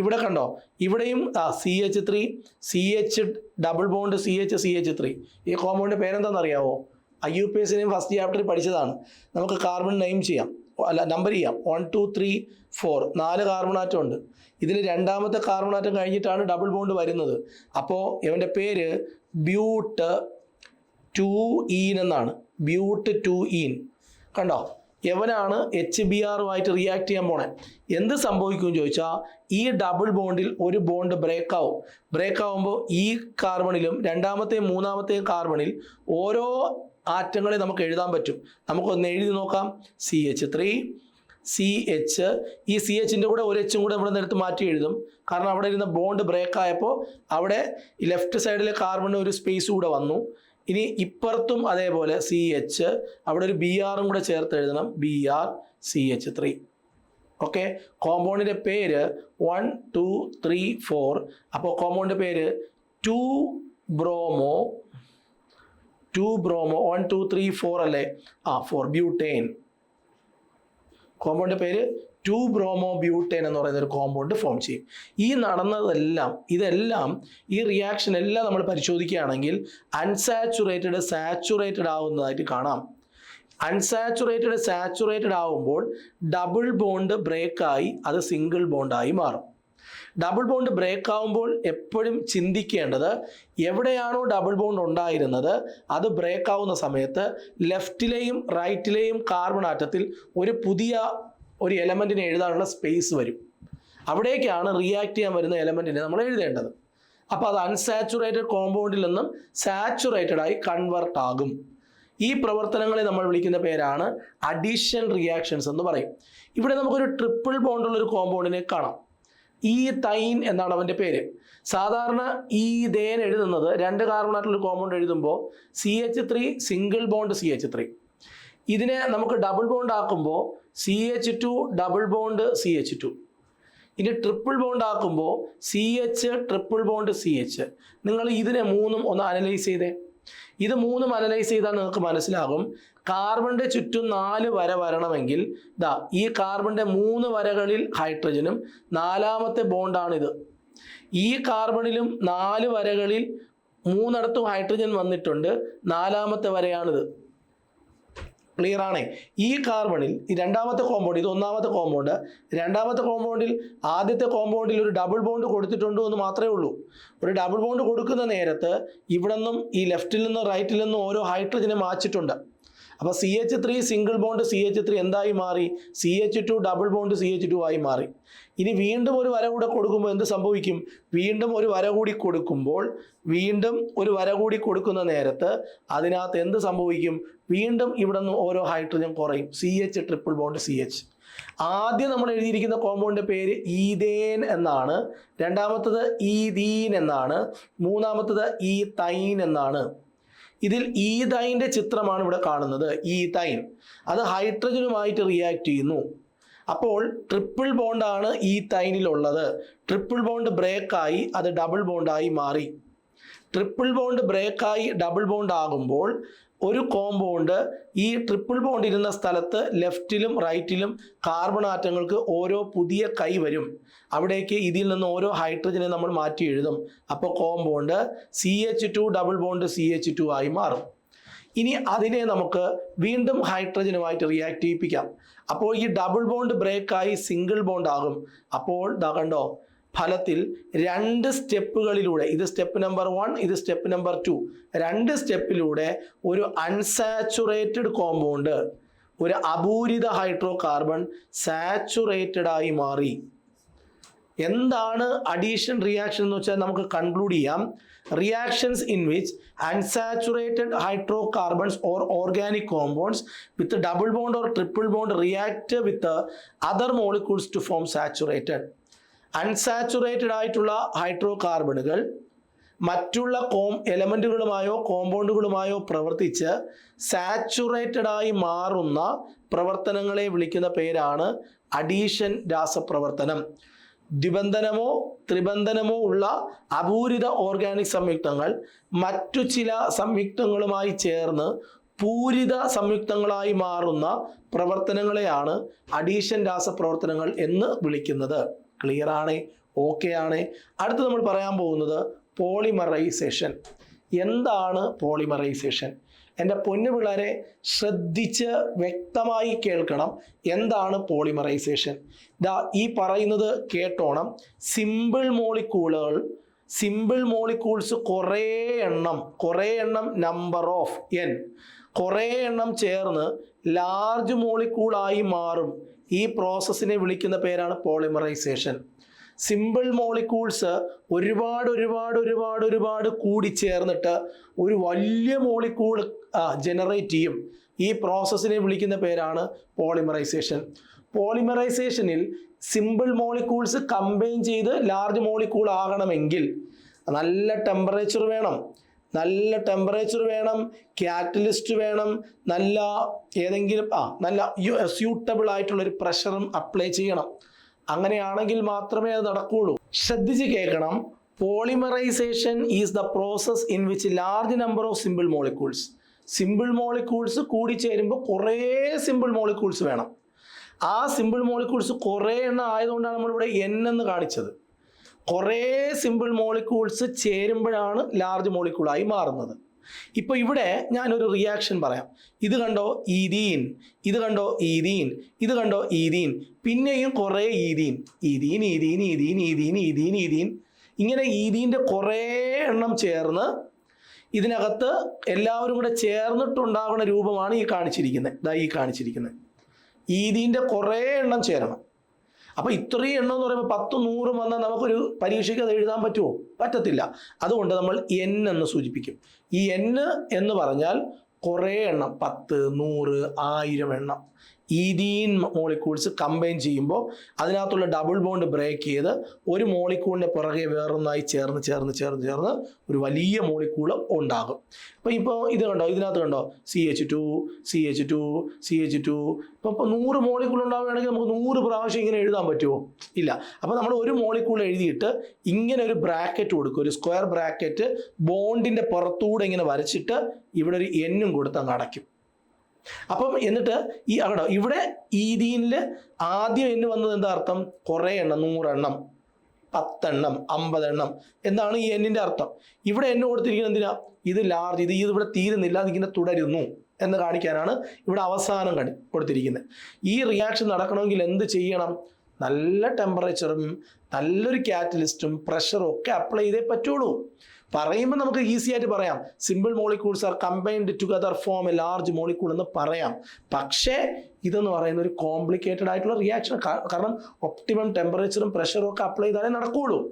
ഇവിടെ കണ്ടോ, ഇവിടെയും CH3 CH double bond CH3. ഈ കോമ്പൗണ്ടിൻ്റെ പേരെന്താണെന്ന് അറിയാവോ? IUPACനെയും ഫസ്റ്റ് ചാപ്റ്ററിൽ പഠിച്ചതാണ്. നമുക്ക് കാർബൺ നമ്പർ ചെയ്യാം. 1 2 3 4 4 കാർബൺ ആറ്റം ഉണ്ട്. ഇതിൽ രണ്ടാമത്തെ കാർബൺ ആറ്റം കഴിഞ്ഞിട്ടാണ് ഡബിൾ ബോണ്ട് വരുന്നത്. അപ്പോൾ ഇവൻ്റെ പേര് ബ്യൂട്ട് 2-ഈൻ എന്നാണ്. ബ്യൂട്ട് 2-ഈൻ. കണ്ടോ? യവനാണ് HBr-ഉമായിട്ട് റിയാക്ട് ചെയ്യാൻ പോണേ. എന്ത് സംഭവിക്കും ചോദിച്ചാൽ, ഈ ഡബിൾ ബോണ്ടിൽ ഒരു ബോണ്ട് ബ്രേക്ക് ആവും. ബ്രേക്ക് ആവുമ്പോൾ ഈ കാർബണിലും രണ്ടാമത്തെയും മൂന്നാമത്തെയും കാർബണിൽ ഓരോ ആറ്റങ്ങളെ നമുക്ക് എഴുതാൻ പറ്റും. നമുക്കൊന്ന് എഴുതി നോക്കാം. CH3 CH, ഈ CHൻ്റെ കൂടെ ഒരു H-ഉം കൂടെ ഇവിടെ നിന്ന് എടുത്ത് മാറ്റി എഴുതും. കാരണം അവിടെ ഇരുന്ന ബോണ്ട് ബ്രേക്ക് ആയപ്പോൾ അവിടെ ലെഫ്റ്റ് സൈഡിലെ കാർബണിന് ഒരു സ്പേസ് കൂടെ വന്നു. ഇനി ഇപ്പുറത്തും അതേപോലെ CH, അവിടെ ഒരു Br-ഉം കൂടെ ചേർത്ത് എഴുതണം. Br CH3. ഓക്കെ? കോമ്പൗണ്ടിൻ്റെ പേര് 1 2 3 4. അപ്പോൾ കോമ്പൗണ്ടിൻ്റെ പേര് 2 ബ്രോമോ 1 2 3 4 അല്ലേ? 4 ബ്യൂട്ടേൻ. കോമ്പൗണ്ടിൻ്റെ പേര് 2 ബ്രോമോ ബ്യൂട്ടേൻ എന്ന് പറയുന്ന ഒരു കോമ്പൗണ്ട് ഫോം ചെയ്യും. ഈ ഇതെല്ലാം ഈ റിയാക്ഷൻ എല്ലാം നമ്മൾ പരിശോധിക്കുകയാണെങ്കിൽ അൺസാച്ചുറേറ്റഡ് സാച്ചുറേറ്റഡ് ആവുന്നതായിട്ട് കാണാം. അൺസാച്ചുറേറ്റഡ് സാച്ചുറേറ്റഡ് ആവുമ്പോൾ ഡബിൾ ബോണ്ട് ബ്രേക്കായി അത് സിംഗിൾ ബോണ്ടായി മാറും. ഡബിൾ ബോണ്ട് ബ്രേക്ക് ആവുമ്പോൾ എപ്പോഴും ചിന്തിക്കേണ്ടത് എവിടെയാണോ ഡബിൾ ബോണ്ട് ഉണ്ടായിരുന്നത് അത് ബ്രേക്ക് ആവുന്ന സമയത്ത് ലെഫ്റ്റിലെയും റൈറ്റിലെയും കാർബൺ ആറ്റത്തിൽ ഒരു പുതിയ ഒരു എലമെൻറ്റിനെ എഴുതാനുള്ള സ്പേസ് വരും. അവിടേക്കാണ് റിയാക്ട് ചെയ്യാൻ വരുന്ന എലമെൻറ്റിനെ നമ്മൾ എഴുതേണ്ടത്. അപ്പോൾ അത് അൺസാച്ചുറേറ്റഡ് കോമ്പൗണ്ടിൽ നിന്നും സാച്ചുറേറ്റഡ് ആയി കൺവെർട്ട് ആകും. ഈ പ്രവർത്തനങ്ങളെ നമ്മൾ വിളിക്കുന്ന പേരാണ് അഡീഷൻ റിയാക്ഷൻസ് എന്ന് പറയും. ഇവിടെ നമുക്കൊരു ട്രിപ്പിൾ ബോണ്ടുള്ള ഒരു കോമ്പൗണ്ടിനെ കാണാം. ഈതൈൻ എന്നാണ് അവൻ്റെ പേര്. സാധാരണ ഈതേൻ എഴുതുന്നത് 2 കാർബൺ ആയിട്ടുള്ള കോമ്പൗണ്ട് എഴുതുമ്പോൾ CH3 സിംഗിൾ ബോണ്ട് CH3. ഇതിനെ നമുക്ക് ഡബിൾ ബോണ്ട് ആക്കുമ്പോൾ CH2 ഡബിൾ ബോണ്ട് CH2. ഇനി ട്രിപ്പിൾ ബോണ്ട് ആക്കുമ്പോൾ CH ട്രിപ്പിൾ ബോണ്ട് CH. നിങ്ങൾ ഇതിനെ മൂന്നും ഒന്ന് അനലൈസ് ചെയ്തേ. ഇത് മൂന്നും അനലൈസ് ചെയ്താൽ നിങ്ങൾക്ക് മനസ്സിലാകും കാർബണിൻ്റെ ചുറ്റും 4 വര വരണമെങ്കിൽ ഈ കാർബണിൻ്റെ 3 വരകളിൽ ഹൈഡ്രജനും 4ാമത്തെ ബോണ്ടാണിത്. ഈ കാർബണിലും 4 വരകളിൽ 3 ഹൈഡ്രജൻ വന്നിട്ടുണ്ട്, 4ാമത്തെ വരയാണിത്. ക്ലിയർ ആണേ? ഈ കാർബണിൽ ഈ 2ാമത്തെ കോമ്പൗണ്ട്, ഇത് 1ാമത്തെ കോമ്പൗണ്ട്, 2ാമത്തെ കോമ്പൗണ്ടിൽ ആദ്യത്തെ കോമ്പൗണ്ടിൽ ഒരു ഡബിൾ ബോണ്ട് കൊടുത്തിട്ടുണ്ടോ എന്ന് മാത്രമേ ഉള്ളൂ. ഒരു ഡബിൾ ബോണ്ട് കൊടുക്കുന്ന നേരത്ത് ഇവിടെ നിന്നും ഈ ലെഫ്റ്റിൽ നിന്നും റൈറ്റിൽ നിന്നും ഓരോ ഹൈഡ്രജനെ മാച്ചിട്ടുണ്ട്. അപ്പോൾ CH3 സിംഗിൾ ബോണ്ട് CH3 എന്തായി മാറി? CH2 ഡബിൾ ബോണ്ട് CH2 ആയി മാറി. ഇനി വീണ്ടും ഒരു വര കൂടെ കൊടുക്കുമ്പോൾ എന്ത് സംഭവിക്കും? വീണ്ടും ഒരു വര കൂടി കൊടുക്കുന്ന നേരത്ത് അതിനകത്ത് എന്ത് സംഭവിക്കും? വീണ്ടും ഇവിടെ നിന്ന് ഓരോ ഹൈഡ്രജൻ കുറയും. CH triple bond CH. ആദ്യം നമ്മൾ എഴുതിയിരിക്കുന്ന കോമ്പൗണ്ടിൻ്റെ പേര് ഈതേൻ എന്നാണ്, 2ാമത്തത് ഈതീൻ എന്നാണ്, 3ാമത്തത് ഈതൈൻ എന്നാണ്. ഇതിൽ ഈതൈൻ്റെ ചിത്രമാണ് ഇവിടെ കാണുന്നത്. ഈതൈൻ അത് ഹൈഡ്രജനുമായിട്ട് റിയാക്ട് ചെയ്യുന്നു. അപ്പോൾ ട്രിപ്പിൾ ബോണ്ടാണ് ഈതൈനിലുള്ളത്. ട്രിപ്പിൾ ബോണ്ട് ബ്രേക്കായി അത് ഡബിൾ ബോണ്ടായി മാറി. ട്രിപ്പിൾ ബോണ്ട് ബ്രേക്കായി ഡബിൾ ബോണ്ട് ആകുമ്പോൾ ഒരു കോമ്പൗണ്ട് ഈ ട്രിപ്പിൾ ബോണ്ട് ഇരുന്ന സ്ഥലത്ത് ലെഫ്റ്റിലും റൈറ്റിലും കാർബൺ ആറ്റങ്ങൾക്ക് ഓരോ പുതിയ കൈ വരും. അവിടേക്ക് ഇതിൽ നിന്ന് ഓരോ ഹൈഡ്രജനെ നമ്മൾ മാറ്റി എഴുതും. അപ്പോൾ compound CH2 double bond CH2 ആയി മാറും. ഇനി അതിനെ നമുക്ക് വീണ്ടും ഹൈഡ്രജനുമായിട്ട് റിയാക്ട് ചെയ്യിപ്പിക്കാം. അപ്പോൾ ഈ ഡബിൾ ബോണ്ട് ബ്രേക്കായി സിംഗിൾ ബോണ്ട് ആകും. അപ്പോൾ കണ്ടോ, ഫലത്തിൽ 2 സ്റ്റെപ്പുകളിലൂടെ, ഇത് സ്റ്റെപ്പ് നമ്പർ 1, ഇത് സ്റ്റെപ്പ് നമ്പർ 2, 2 സ്റ്റെപ്പിലൂടെ ഒരു അൺസാച്ചുറേറ്റഡ് കോമ്പൗണ്ട്, ഒരു അപൂരിത ഹൈഡ്രോ കാർബൺ സാച്ചുറേറ്റഡ് ആയി മാറി. എന്താണ് അഡീഷൻ റിയാക്ഷൻ എന്ന് വെച്ചാൽ നമുക്ക് കൺക്ലൂഡ് ചെയ്യാം. Reactions in which unsaturated hydrocarbons or organic compounds with double bond or triple bond react with other molecules to form saturated. Unsaturated ആയിട്ടുള്ള ഹൈഡ്രോ കാർബണുകൾ മറ്റുള്ള എലമെൻറ്റുകളുമായോ കോമ്പൗണ്ടുകളുമായോ പ്രവർത്തിച്ച് സാച്ചുറേറ്റഡ് ആയി മാറുന്ന പ്രവർത്തനങ്ങളെ വിളിക്കുന്ന പേരാണ് അഡീഷൻ രാസപ്രവർത്തനം. ദ്വിബന്ധനമോ ത്രിബന്ധനമോ ഉള്ള അപൂരിത ഓർഗാനിക് സംയുക്തങ്ങൾ മറ്റു ചില സംയുക്തങ്ങളുമായി ചേർന്ന് പൂരിത സംയുക്തങ്ങളായി മാറുന്ന പ്രവർത്തനങ്ങളെയാണ് അഡീഷൻ രാസപ്രവർത്തനങ്ങൾ എന്ന് വിളിക്കുന്നത്. ക്ലിയർ ആണ്? ഓക്കെ ആണ്? അടുത്ത് നമ്മൾ പറയാൻ പോകുന്നത് പോളിമറൈസേഷൻ. എന്താണ് പോളിമറൈസേഷൻ? എൻ്റെ പൊന്നു പിള്ളേരെ ശ്രദ്ധിച്ച് വ്യക്തമായി കേൾക്കണം. എന്താണ് പോളിമറൈസേഷൻ? ഈ പറയുന്നത് കേട്ടോണം. സിമ്പിൾ മോളിക്യൂൾസ് കുറേ എണ്ണം നമ്പർ ഓഫ് n കുറേ എണ്ണം ചേർന്ന് ലാർജ് മോളിക്യൂളായി മാറും. ഈ പ്രോസസ്സിനെ വിളിക്കുന്ന പേരാണ് പോളിമറൈസേഷൻ. സിമ്പിൾ മോളിക്യൂൾസ് ഒരുപാട് കൂടി ചേർന്നിട്ട് ഒരു വലിയ മോളിക്യൂൾ ജനറേറ്റ് ചെയ്യും. ഈ പ്രോസസ്സിനെ വിളിക്കുന്ന പേരാണ് പോളിമറൈസേഷൻ. പോളിമറൈസേഷനിൽ സിമ്പിൾ മോളിക്യൂൾസ് കമ്പൈൻ ചെയ്ത് ലാർജ് മോളിക്യൂൾ ആകണമെങ്കിൽ നല്ല ടെമ്പറേച്ചർ വേണം, കാറ്റലിസ്റ്റ് വേണം, നല്ല സ്യൂട്ടബിൾ ആയിട്ടുള്ളൊരു പ്രഷറും അപ്ലൈ ചെയ്യണം. അങ്ങനെയാണെങ്കിൽ മാത്രമേ അത് നടക്കുകയുള്ളൂ. ശ്രദ്ധിച്ച് കേൾക്കണം. Polymerisation is the process in which large number of simple molecules കൂടി ചേരുമ്പോൾ കുറേ സിമ്പിൾ മോളിക്യൂൾസ് വേണം. ആ സിമ്പിൾ മോളിക്യൂൾസ് കുറേ എണ്ണം ആയതുകൊണ്ടാണ് നമ്മളിവിടെ n എന്ന് കാണിച്ചത്. കുറേ സിമ്പിൾ മോളിക്യൂൾസ് ചേരുമ്പോഴാണ് ലാർജ് മോളിക്യൂളായി മാറുന്നത്. ഇപ്പോൾ ഇവിടെ ഞാനൊരു റിയാക്ഷൻ പറയാം. ഇത് കണ്ടോ ഈഥീൻ, ഇത് കണ്ടോ ഈഥീൻ, ഇത് കണ്ടോ ഈഥീൻ, പിന്നെയും കുറേ ethene, ethene ethene ethene ethene ethene ethene, ഇങ്ങനെ ഈഥീൻ്റെ കുറേ എണ്ണം ചേർന്ന് ഇതിനകത്ത് എല്ലാവരും കൂടെ ചേർന്നിട്ടുണ്ടാകുന്ന രൂപമാണ് ഈ കാണിച്ചിരിക്കുന്നത്. ഈ കാണിച്ചിരിക്കുന്നത് ഈഥീൻ്റെ കുറേ എണ്ണം ചേരണം. അപ്പോൾ ഇത്രയും എണ്ണം എന്ന് പറയുമ്പോൾ 10, 100 വന്നാൽ നമുക്കൊരു പരീക്ഷയ്ക്ക് അത് എഴുതാൻ പറ്റുമോ? പറ്റത്തില്ല. അതുകൊണ്ട് നമ്മൾ എൻ എന്ന് സൂചിപ്പിക്കും. ഈ എൻ എന്ന് പറഞ്ഞാൽ കുറേ എണ്ണം, 10, 100, 1000 എണ്ണം ഈഥീൻ മോളിക്യൂൾസ് കമ്പൈൻ ചെയ്യുമ്പോൾ അതിനകത്തുള്ള ഡബിൾ ബോണ്ട് ബ്രേക്ക് ചെയ്ത് ഒരു മോളിക്യൂളിൻ്റെ പുറകെ വേറൊന്നായി ചേർന്ന് ചേർന്ന് ചേർന്ന് ചേർന്ന് ഒരു വലിയ മോളിക്യൂൾ ഉണ്ടാകും. ഇപ്പോൾ ഇത് കണ്ടോ, ഇതിനകത്ത് കണ്ടോ CH2 CH2 CH2. ഇപ്പോൾ 100 മോളിക്യൂൾ ഉണ്ടാവുകയാണെങ്കിൽ നമുക്ക് 100 പ്രാവശ്യം ഇങ്ങനെ എഴുതാൻ പറ്റുമോ? ഇല്ല. അപ്പോൾ നമ്മൾ ഒരു മോളിക്യൂൾ എഴുതിയിട്ട് ഇങ്ങനെ ഒരു ബ്രാക്കറ്റ് കൊടുക്കും, ഒരു സ്ക്വയർ ബ്രാക്കറ്റ് ബോണ്ടിൻ്റെ പുറത്തൂടെ ഇങ്ങനെ വരച്ചിട്ട് ഇവിടെ ഒരു എന്നും കൊടുത്ത് അങ്ങ് അടയ്ക്കും. അപ്പം എന്നിട്ട് ഈ അവിടെ ഇവിടെ ഈഥീനിൽ ആദ്യം എന്ന് വന്നത് എന്താ അർത്ഥം? കുറേ എണ്ണം, 100 എണ്ണം, 10 എണ്ണം, 50 എണ്ണം എന്നാണ് ഈ എന്നിൻ്റെ അർത്ഥം. ഇവിടെ എന്നെ കൊടുത്തിരിക്കുന്നത് എന്തിനാ? ഇത് ലാർജ്, ഇത് ഇവിടെ തീരുന്നില്ല, അതിങ്ങനെ തുടരുന്നു എന്ന് കാണിക്കാനാണ് ഇവിടെ അവസാനം കൊടുത്തിരിക്കുന്നത്. ഈ റിയാക്ഷൻ നടക്കണമെങ്കിൽ എന്ത് ചെയ്യണം? നല്ല ടെമ്പറേച്ചറും നല്ലൊരു കാറ്റലിസ്റ്റും പ്രഷറും ഒക്കെ അപ്ലൈ ചെയ്തേ പറ്റുള്ളൂ. പറയുമ്പോൾ നമുക്ക് ഈസി ആയിട്ട് പറയാം, simple molecules R combined together form A large molecule എന്ന് പറയാം. പക്ഷേ ഇതെന്ന് പറയുന്ന ഒരു കോംപ്ലിക്കേറ്റഡ് ആയിട്ടുള്ള റിയാക്ഷൻ. കാരണം ഒപ്റ്റിമം ടെമ്പറേച്ചറും പ്രഷറും ഒക്കെ അപ്ലൈ ചെയ്താലേ നടക്കുകയുള്ളൂ.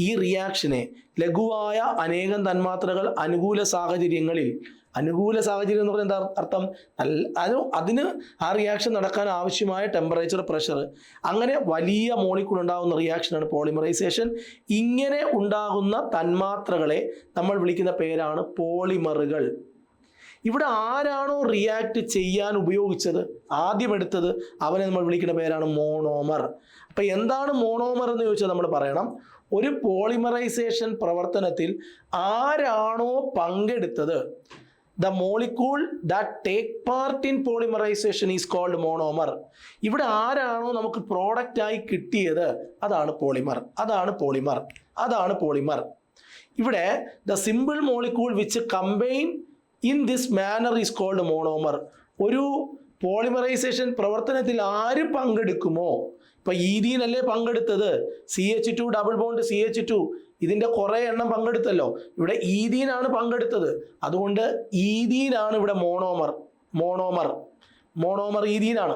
ഈ റിയാക്ഷനെ ലഘുവായ അനേകം തന്മാത്രകൾ അനുകൂല സാഹചര്യങ്ങളിൽ, അനുകൂല സാഹചര്യം എന്ന് പറഞ്ഞാൽ എന്താ അർത്ഥം? അതിന് ആ റിയാക്ഷൻ നടക്കാൻ ആവശ്യമായ ടെമ്പറേച്ചർ, പ്രഷർ, അങ്ങനെ വലിയ മോളിക്യൂൾ ഉണ്ടാകുന്ന റിയാക്ഷനാണ് പോളിമറൈസേഷൻ. ഇങ്ങനെ ഉണ്ടാകുന്ന തന്മാത്രകളെ നമ്മൾ വിളിക്കുന്ന പേരാണ് പോളിമറുകൾ. ഇവിടെ ആരാണോ റിയാക്ട് ചെയ്യാൻ ഉപയോഗിച്ചത്, ആദ്യം എടുത്തത്, അവനെ നമ്മൾ വിളിക്കുന്ന പേരാണ് മോണോമർ. അപ്പം എന്താണ് മോണോമർ എന്ന് ചോദിച്ചാൽ നമ്മൾ പറയണം, ഒരു പോളിമറൈസേഷൻ പ്രവർത്തനത്തിൽ ആരാണോ പങ്കെടുത്തത്, the molecule that take part in polymerization is called monomer. ഇവിടെ ആരാണോ നമുക്ക് പ്രോഡക്റ്റ് ആയി കിട്ടിയത് അതാണ് പോളിമർ, അതാണ് പോളിമർ, അതാണ് പോളിമർ. ഇവിടെ the simple molecule which combine in this manner is called monomer. ഒരു പോളിമറൈസേഷൻ പ്രവർത്തനത്തിൽ ആര് പങ്കെടുക്കുമോ, ഇപ്പൊ ഈഥീൻ അല്ലേ പങ്കെടുത്തത്, CH2 ഡബിൾ ബോണ്ട് CH2, ഇതിൻ്റെ കുറേ എണ്ണം പങ്കെടുത്തല്ലോ. ഇവിടെ ഈഥീനാണ് പങ്കെടുത്തത്, അതുകൊണ്ട് ഈഥീനാണ് ഇവിടെ മോണോമർ. Monomer monomer ഈഥീനാണ്.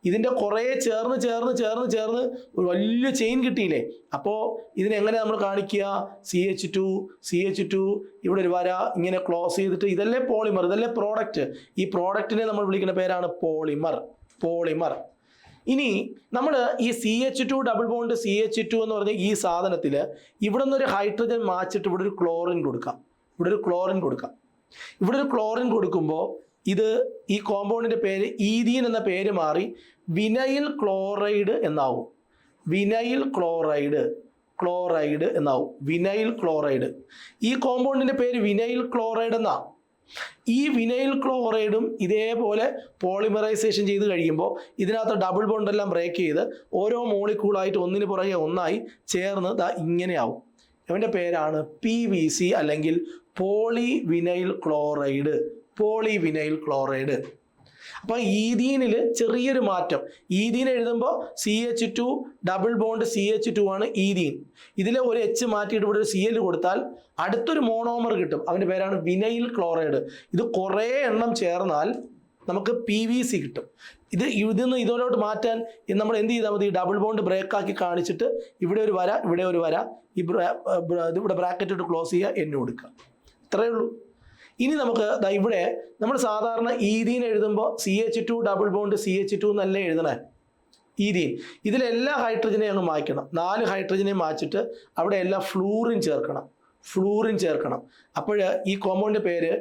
ഇതിൻ്റെ കുറേ ചേർന്ന് ചേർന്ന് ചേർന്ന് ചേർന്ന് ഒരു വലിയ ചെയിൻ കിട്ടിയില്ലേ. അപ്പോൾ ഇതിനെങ്ങനെ നമ്മൾ കാണിക്കുക? CH2 CH2, ഇവിടെ ഒരു വര ഇങ്ങനെ ക്ലോസ് ചെയ്തിട്ട്, ഇതല്ലേ പോളിമർ, ഇതല്ലേ പ്രോഡക്റ്റ്. ഈ പ്രോഡക്റ്റിനെ നമ്മൾ വിളിക്കുന്ന പേരാണ് പോളിമർ. പോളിമർ. ഇനി നമ്മൾ ഈ CH2 ഡബിൾ ബോണ്ട് CH2 എന്ന് പറഞ്ഞ ഈ സാധനത്തിൽ ഇവിടെ നിന്നൊരു ഹൈഡ്രജൻ മാച്ചിട്ട് ഇവിടെ ഒരു ക്ലോറിൻ കൊടുക്കാം, ഇവിടെ ഒരു ക്ലോറിൻ കൊടുക്കാം. ഇവിടെ ഒരു ക്ലോറിൻ കൊടുക്കുമ്പോൾ ഇത് ഈ കോമ്പൗണ്ടിൻ്റെ പേര് ഈഥീൻ എന്ന പേര് മാറി വിനൈൽ ക്ലോറൈഡ് എന്നാവും. വിനൈൽ ക്ലോറൈഡ്, ക്ലോറൈഡ് എന്നാവും. Vinyl chloride. ഈ കോമ്പൗണ്ടിൻ്റെ പേര് വിനൈൽ ക്ലോറൈഡ് എന്നാ. ഈ വിനൈൽ ക്ലോറൈഡും ഇതേപോലെ പോളിമറൈസേഷൻ ചെയ്ത് കഴിയുമ്പോൾ ഇതിനകത്ത് ഡബിൾ ബോണ്ടെല്ലാം ബ്രേക്ക് ചെയ്ത് ഓരോ മോളിക്യൂളായിട്ട് ഒന്നിന് പുറകെ ഒന്നായി ചേർന്ന് ഇങ്ങനെയാവും. ഇവൻ്റെ പേരാണ് PVC അല്ലെങ്കിൽ polyvinyl chloride. Polyvinyl chloride. അപ്പം ഈഥീനിൽ ചെറിയൊരു മാറ്റം. ഈഥീൻ എഴുതുമ്പോൾ CH2 ഡബിൾ ബോണ്ട് CH2 ആണ് ഈഥീൻ. ഇതിലെ ഒരു H മാറ്റിയിട്ട് ഇവിടെ ഒരു Cl കൊടുത്താൽ അടുത്തൊരു മോണോമർ കിട്ടും, അവൻ്റെ പേരാണ് വിനൈൽ ക്ലോറൈഡ്. ഇത് കുറേ എണ്ണം ചേർന്നാൽ നമുക്ക് PVC കിട്ടും. ഇതിന്ന് ഇതിലോട്ട് മാറ്റാൻ നമ്മൾ എന്ത് ചെയ്താൽ മതി? ഡബിൾ ബോണ്ട് ബ്രേക്കാക്കി കാണിച്ചിട്ട് ഇവിടെ ഒരു വര, ഇവിടെ ഒരു വര, ഇവിടെ ബ്രാക്കറ്റ് ഇട്ട് ക്ലോസ് ചെയ്യുക, എന്നെ കൊടുക്കുക. ഇത്രയേ ഉള്ളൂ. ഇനി നമുക്ക് ഇവിടെ നമ്മൾ സാധാരണ ഈഥീൻ എഴുതുമ്പോൾ CH2 ഡബിൾ ബോണ്ട് CH2 എന്നല്ലേ എഴുതണേ ഈഥീൻ. ഇതിലെല്ലാ ഹൈഡ്രജനെയും അങ്ങ് മായ്ക്കണം. 4 ഹൈഡ്രജനെ മാച്ചിട്ട് അവിടെ എല്ലാം ഫ്ലൂറിൻ ചേർക്കണം. ഫ്ലൂറിൻ ചേർക്കണം. അപ്പോൾ ഈ കോമ്പൗണ്ടിൻ്റെ പേര്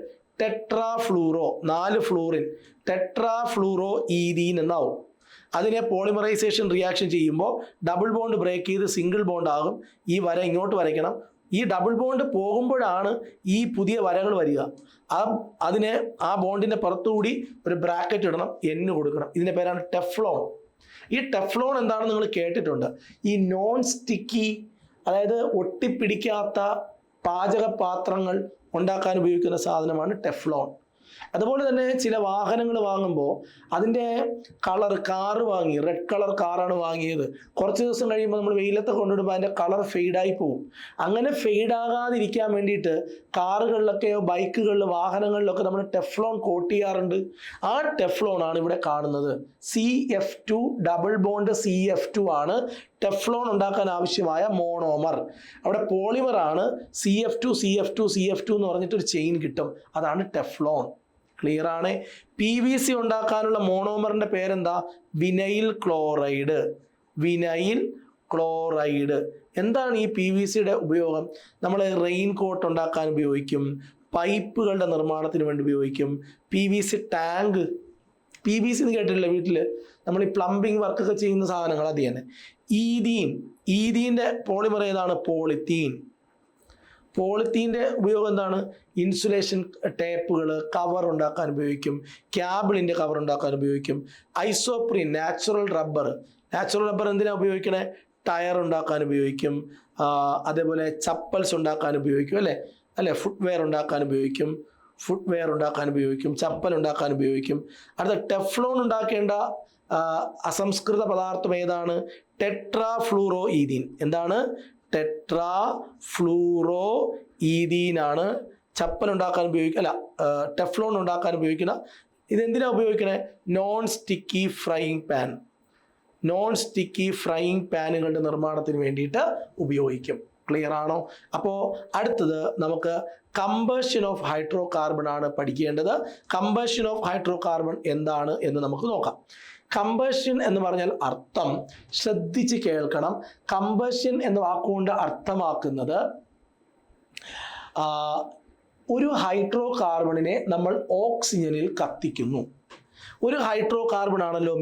ടെട്രാഫ്ലൂറോ, 4 ഫ്ലൂറിൻ, ടെട്രാഫ്ലൂറോ ഈഥീൻ എന്നാവും. അതിനെ പോളിമറൈസേഷൻ റിയാക്ഷൻ ചെയ്യുമ്പോൾ ഡബിൾ ബോണ്ട് ബ്രേക്ക് ചെയ്ത് സിംഗിൾ ബോണ്ട് ആകും. ഈ വര ഇങ്ങോട്ട് വരയ്ക്കണം. ഈ ഡബിൾ ബോണ്ട് പോകുമ്പോഴാണ് ഈ പുതിയ വരകൾ വരിക. അതിനെ ആ ബോണ്ടിൻ്റെ പുറത്തുകൂടി ഒരു ബ്രാക്കറ്റ് ഇടണം, എന്ന് കൊടുക്കണം. ഇതിൻ്റെ പേരാണ് ടെഫ്ലോൺ. ഈ ടെഫ്ലോൺ എന്താണെന്ന് നിങ്ങൾ കേട്ടിട്ടുണ്ട്. ഈ നോൺ സ്റ്റിക്കി, അതായത് ഒട്ടിപ്പിടിക്കാത്ത പാചകപാത്രങ്ങൾ ഉണ്ടാക്കാൻ ഉപയോഗിക്കുന്ന സാധനമാണ് ടെഫ്ലോൺ. അതുപോലെ തന്നെ ചില വാഹനങ്ങൾ വാങ്ങുമ്പോൾ അതിൻ്റെ കളർ, കാറ് വാങ്ങി, റെഡ് കളർ കാറാണ് വാങ്ങിയത്, കുറച്ച് ദിവസം കഴിയുമ്പോൾ നമ്മൾ വെയിലത്ത് കൊണ്ടിടുമ്പോൾ അതിൻ്റെ കളർ ഫെയ്ഡായി പോകും. അങ്ങനെ ഫെയ്ഡാകാതിരിക്കാൻ വേണ്ടിയിട്ട് കാറുകളിലൊക്കെയോ ബൈക്കുകളിൽ വാഹനങ്ങളിലൊക്കെ നമ്മൾ ടെഫ്ലോൺ കോട്ട് ചെയ്യാറുണ്ട്. ആ ടെഫ്ലോൺ ആണ് ഇവിടെ കാണുന്നത്. CF2 ഡബിൾ ബോണ്ട് CF2 ആണ് ടെഫ്ലോൺ ഉണ്ടാക്കാൻ ആവശ്യമായ മോണോമർ. അവിടെ പോളിമറാണ് CF2 എന്ന് പറഞ്ഞിട്ടൊരു ചെയിൻ കിട്ടും, അതാണ് ടെഫ്ലോൺ. ക്ലിയർ ആണ്. PVC ഉണ്ടാക്കാനുള്ള മോണോമറിന്റെ പേരെന്താ? Vinyl chloride. Vinyl chloride. എന്താണ് ഈ PVCയുടെ ഉപയോഗം? നമ്മൾ റെയിൻ കോട്ട് ഉണ്ടാക്കാൻ ഉപയോഗിക്കും, പൈപ്പുകളുടെ നിർമ്മാണത്തിന് വേണ്ടി ഉപയോഗിക്കും, PVC ടാങ്ക്. PVC എന്ന് കേട്ടിട്ടില്ല വീട്ടിൽ? നമ്മൾ ഈ പ്ലംബിംഗ് വർക്കൊക്കെ ചെയ്യുന്ന സാധനങ്ങൾ അത് തന്നെ. ഈഥീൻ്റെ പോളിമർ ഏതാണ്? പോളിത്തീൻ. പോളിത്തീൻ്റെ ഉപയോഗം എന്താണ്? ഇൻസുലേഷൻ ടേപ്പുകൾ, കവർ ഉണ്ടാക്കാൻ ഉപയോഗിക്കും, ക്യാബിളിൻ്റെ കവർ ഉണ്ടാക്കാൻ ഉപയോഗിക്കും. ഐസോപ്രീൻ, നാച്ചുറൽ റബ്ബർ എന്തിനാണ് ഉപയോഗിക്കണേ? ടയർ ഉണ്ടാക്കാൻ ഉപയോഗിക്കും. അതേപോലെ ചപ്പൽസ് ഉണ്ടാക്കാൻ ഉപയോഗിക്കും, അല്ലേ? ഫുട്വെയർ ഉണ്ടാക്കാൻ ഉപയോഗിക്കും, ചപ്പൽ ഉണ്ടാക്കാൻ ഉപയോഗിക്കും. അടുത്ത ടെഫ്ലോൺ ഉണ്ടാക്കേണ്ട അസംസ്കൃത പദാർത്ഥം ഏതാണ്? ടെട്രാഫ്ലൂറോ ഈഥീൻ. എന്താണ്? ടെട്രാഫ്ലൂറോ ഈഥീൻ ആണ് ചപ്പൽ ഉണ്ടാക്കാൻ ഉപയോഗിക്കുക, ടെഫ്ലോൺ ഉണ്ടാക്കാൻ ഉപയോഗിക്കുന്ന. ഇതെന്തിനാണ് ഉപയോഗിക്കണേ? നോൺ സ്റ്റിക്കി ഫ്രൈയിങ് പാനുകളുടെ നിർമ്മാണത്തിന് വേണ്ടിയിട്ട് ഉപയോഗിക്കും. ക്ലിയർ ആണോ? അപ്പോൾ അടുത്തത് നമുക്ക് കമ്പഷൻ ഓഫ് ഹൈഡ്രോ കാർബൺ ആണ് പഠിക്കേണ്ടത്. കമ്പഷൻ ഓഫ് ഹൈഡ്രോ കാർബൺ എന്താണ് എന്ന് നമുക്ക് നോക്കാം. കമ്പഷൻ എന്ന് പറഞ്ഞാൽ അർത്ഥം ശ്രദ്ധിച്ച് കേൾക്കണം. കമ്പഷൻ എന്ന വാക്കുകൊണ്ട് അർത്ഥമാക്കുന്നത് ഒരു ഹൈഡ്രോ കാർബണിനെ നമ്മൾ ഓക്സിജനിൽ കത്തിക്കുന്നു. ഒരു ഹൈഡ്രോ കാർബൺ ആണല്ലോ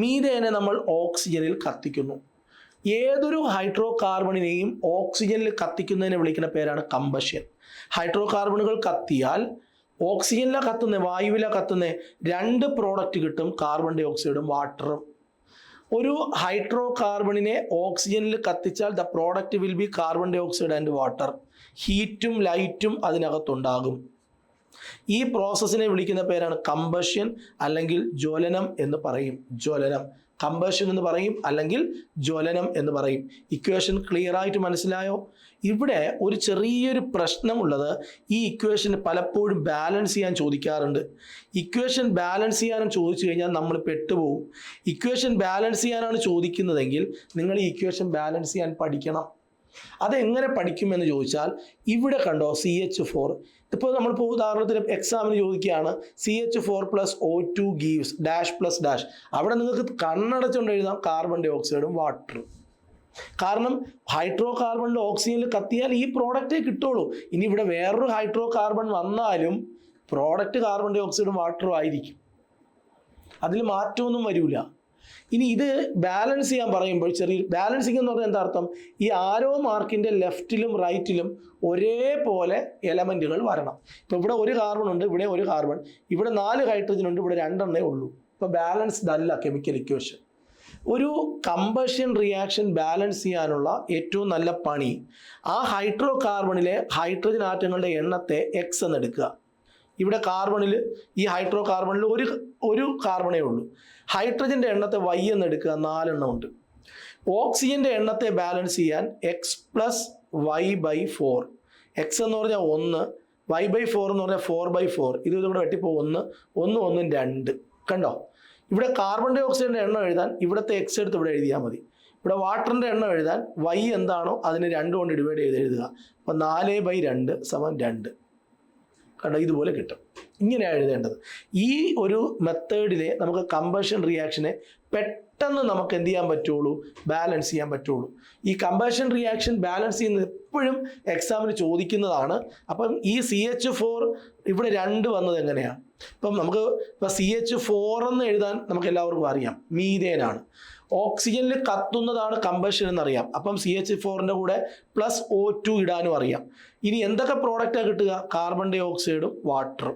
മീഥേനെ നമ്മൾ ഓക്സിജനിൽ കത്തിക്കുന്നു. ഏതൊരു ഹൈഡ്രോ കാർബണിനെയും ഓക്സിജനിൽ കത്തിക്കുന്നതിനെ വിളിക്കുന്ന പേരാണ് കമ്പഷൻ. ഹൈഡ്രോ കാർബണുകൾ കത്തിയാൽ ഓക്സിജനിലാണ് കത്തുന്നത്, വായുവിലാണ് കത്തുന്നത്, 2 പ്രോഡക്റ്റ് കിട്ടും, കാർബൺ ഡൈ ഓക്സൈഡും വാട്ടറും. ഒരു ഹൈഡ്രോ കാർബണിനെ ഓക്സിജനിൽ കത്തിച്ചാൽ the product will be carbon dioxide and water. ഹീറ്റും ലൈറ്റും അതിനകത്തുണ്ടാകും. ഈ പ്രോസസ്സിനെ വിളിക്കുന്ന പേരാണ് കമ്പഷൻ അല്ലെങ്കിൽ ജ്വലനം എന്ന് പറയും. കമ്പഷൻ എന്ന് പറയും അല്ലെങ്കിൽ ജ്വലനം എന്ന് പറയും. ഇക്വേഷൻ ക്ലിയർ ആയിട്ട് മനസ്സിലായോ? ഇവിടെ ഒരു ചെറിയൊരു പ്രശ്നമുള്ളത്, ഈ ഇക്വേഷൻ പലപ്പോഴും ബാലൻസ് ചെയ്യാൻ ചോദിക്കാറുണ്ട്. ഇക്വേഷൻ ബാലൻസ് ചെയ്യാനും ചോദിച്ചു കഴിഞ്ഞാൽ നമ്മൾ പെട്ടുപോകും. ഇക്വേഷൻ ബാലൻസ് ചെയ്യാനാണ് ചോദിക്കുന്നതെങ്കിൽ നിങ്ങൾ ഈ ഇക്വേഷൻ ബാലൻസ് ചെയ്യാൻ പഠിക്കണം. അതെങ്ങനെ പഠിക്കുമെന്ന് ചോദിച്ചാൽ ഇവിടെ കണ്ടോ CH4. ഇപ്പോൾ നമ്മളിപ്പോൾ ഉദാഹരണത്തിന് എക്സാമിന് ചോദിക്കുകയാണ് CH4 + O2 gives dash plus dash. അവിടെ നിങ്ങൾക്ക് കണ്ണടച്ചുകൊണ്ട് എഴുതാം കാർബൺ ഡൈ ഓക്സൈഡും വാട്ടറും. കാരണം ഹൈഡ്രോ കാർബണിൽ ഓക്സിജനിൽ കത്തിയാൽ ഈ പ്രോഡക്റ്റേ കിട്ടുള്ളൂ. ഇനി ഇവിടെ വേറൊരു ഹൈഡ്രോ കാർബൺ വന്നാലും പ്രോഡക്റ്റ് കാർബൺ ഡൈ ഓക്സൈഡും വാട്ടറും ആയിരിക്കും, അതിൽ മാറ്റമൊന്നും വരില്ല. ഇനി ഇത് ബാലൻസ് ചെയ്യാൻ പറയുമ്പോൾ ചെറിയ ബാലൻസിങ് എന്ന് പറഞ്ഞാൽ എന്താ അർത്ഥം? ഈ ആരോ മാർക്കിൻ്റെ ലെഫ്റ്റിലും റൈറ്റിലും ഒരേപോലെ എലമെൻറ്റുകൾ വരണം. ഇപ്പോൾ ഇവിടെ ഒരു കാർബൺ ഉണ്ട്, ഇവിടെ ഒരു കാർബൺ, ഇവിടെ 4 ഹൈഡ്രജൻ ഉണ്ട്, ഇവിടെ 2 എണ്ണേ ഉള്ളൂ. ഇപ്പോൾ ബാലൻസ്ഡ് അല്ല കെമിക്കൽ ഇക്വേഷൻ. ഒരു കമ്പഷൻ റിയാക്ഷൻ ബാലൻസ് ചെയ്യാനുള്ള ഏറ്റവും നല്ല പണി ആ ഹൈഡ്രോ കാർബണിലെ ഹൈഡ്രജൻ ആറ്റങ്ങളുടെ എണ്ണത്തെ X എന്നെടുക്കുക. ഇവിടെ കാർബണിൽ, ഈ ഹൈഡ്രോ കാർബണിൽ ഒരു കാർബണേ ഉള്ളൂ. ഹൈഡ്രജൻ്റെ എണ്ണത്തെ Y എന്നെടുക്കുക, 4 എണ്ണം ഉണ്ട്. ഓക്സിജൻ്റെ എണ്ണത്തെ ബാലൻസ് ചെയ്യാൻ X + Y/4. X എന്ന് പറഞ്ഞാൽ 1, Y/4 എന്ന് പറഞ്ഞാൽ 4/4. ഇതുകൂടെ വെട്ടിപ്പോ 1, 1, 1, 2. കണ്ടോ? ഇവിടെ കാർബൺ ഡൈ ഓക്സൈഡിൻ്റെ എണ്ണം എഴുതാൻ ഇവിടുത്തെ X എടുത്ത് ഇവിടെ എഴുതിയാൽ മതി. ഇവിടെ വാട്ടറിൻ്റെ എണ്ണം എഴുതാൻ Y എന്താണോ അതിന് 2 കൊണ്ട് ഡിവൈഡ് ചെയ്ത് എഴുതുക. അപ്പോൾ 4/2 = 2. കണ്ടോ? ഇതുപോലെ കിട്ടും. ഇങ്ങനെയാണ് എഴുതേണ്ടത്. ഈ ഒരു മെത്തേഡിലെ നമുക്ക് കമ്പഷൻ റിയാക്ഷനെ പെട്ടെന്ന് നമുക്ക് എന്ത് ചെയ്യാൻ പറ്റുള്ളൂ? ബാലൻസ് ചെയ്യാൻ പറ്റുള്ളൂ. ഈ കമ്പഷൻ റിയാക്ഷൻ ബാലൻസ് ചെയ്യുന്നത് എപ്പോഴും എക്സാമിന് ചോദിക്കുന്നതാണ്. അപ്പം ഈ CH4 ഇവിടെ 2 വന്നത് എങ്ങനെയാണ്? ഇപ്പം നമുക്ക് ഇപ്പോൾ CH4 എന്ന് എഴുതാൻ നമുക്ക് എല്ലാവർക്കും അറിയാം, മീഥേനാണ്. ഓക്സിജനിൽ കത്തുന്നതാണ് കമ്പഷൻ എന്നറിയാം. അപ്പം CH4ൻ്റെ കൂടെ +O2 ഇടാനും അറിയാം. ഇനി എന്തൊക്കെ പ്രോഡക്റ്റാണ് കിട്ടുക? കാർബൺ ഡൈ ഓക്സൈഡും വാട്ടറും.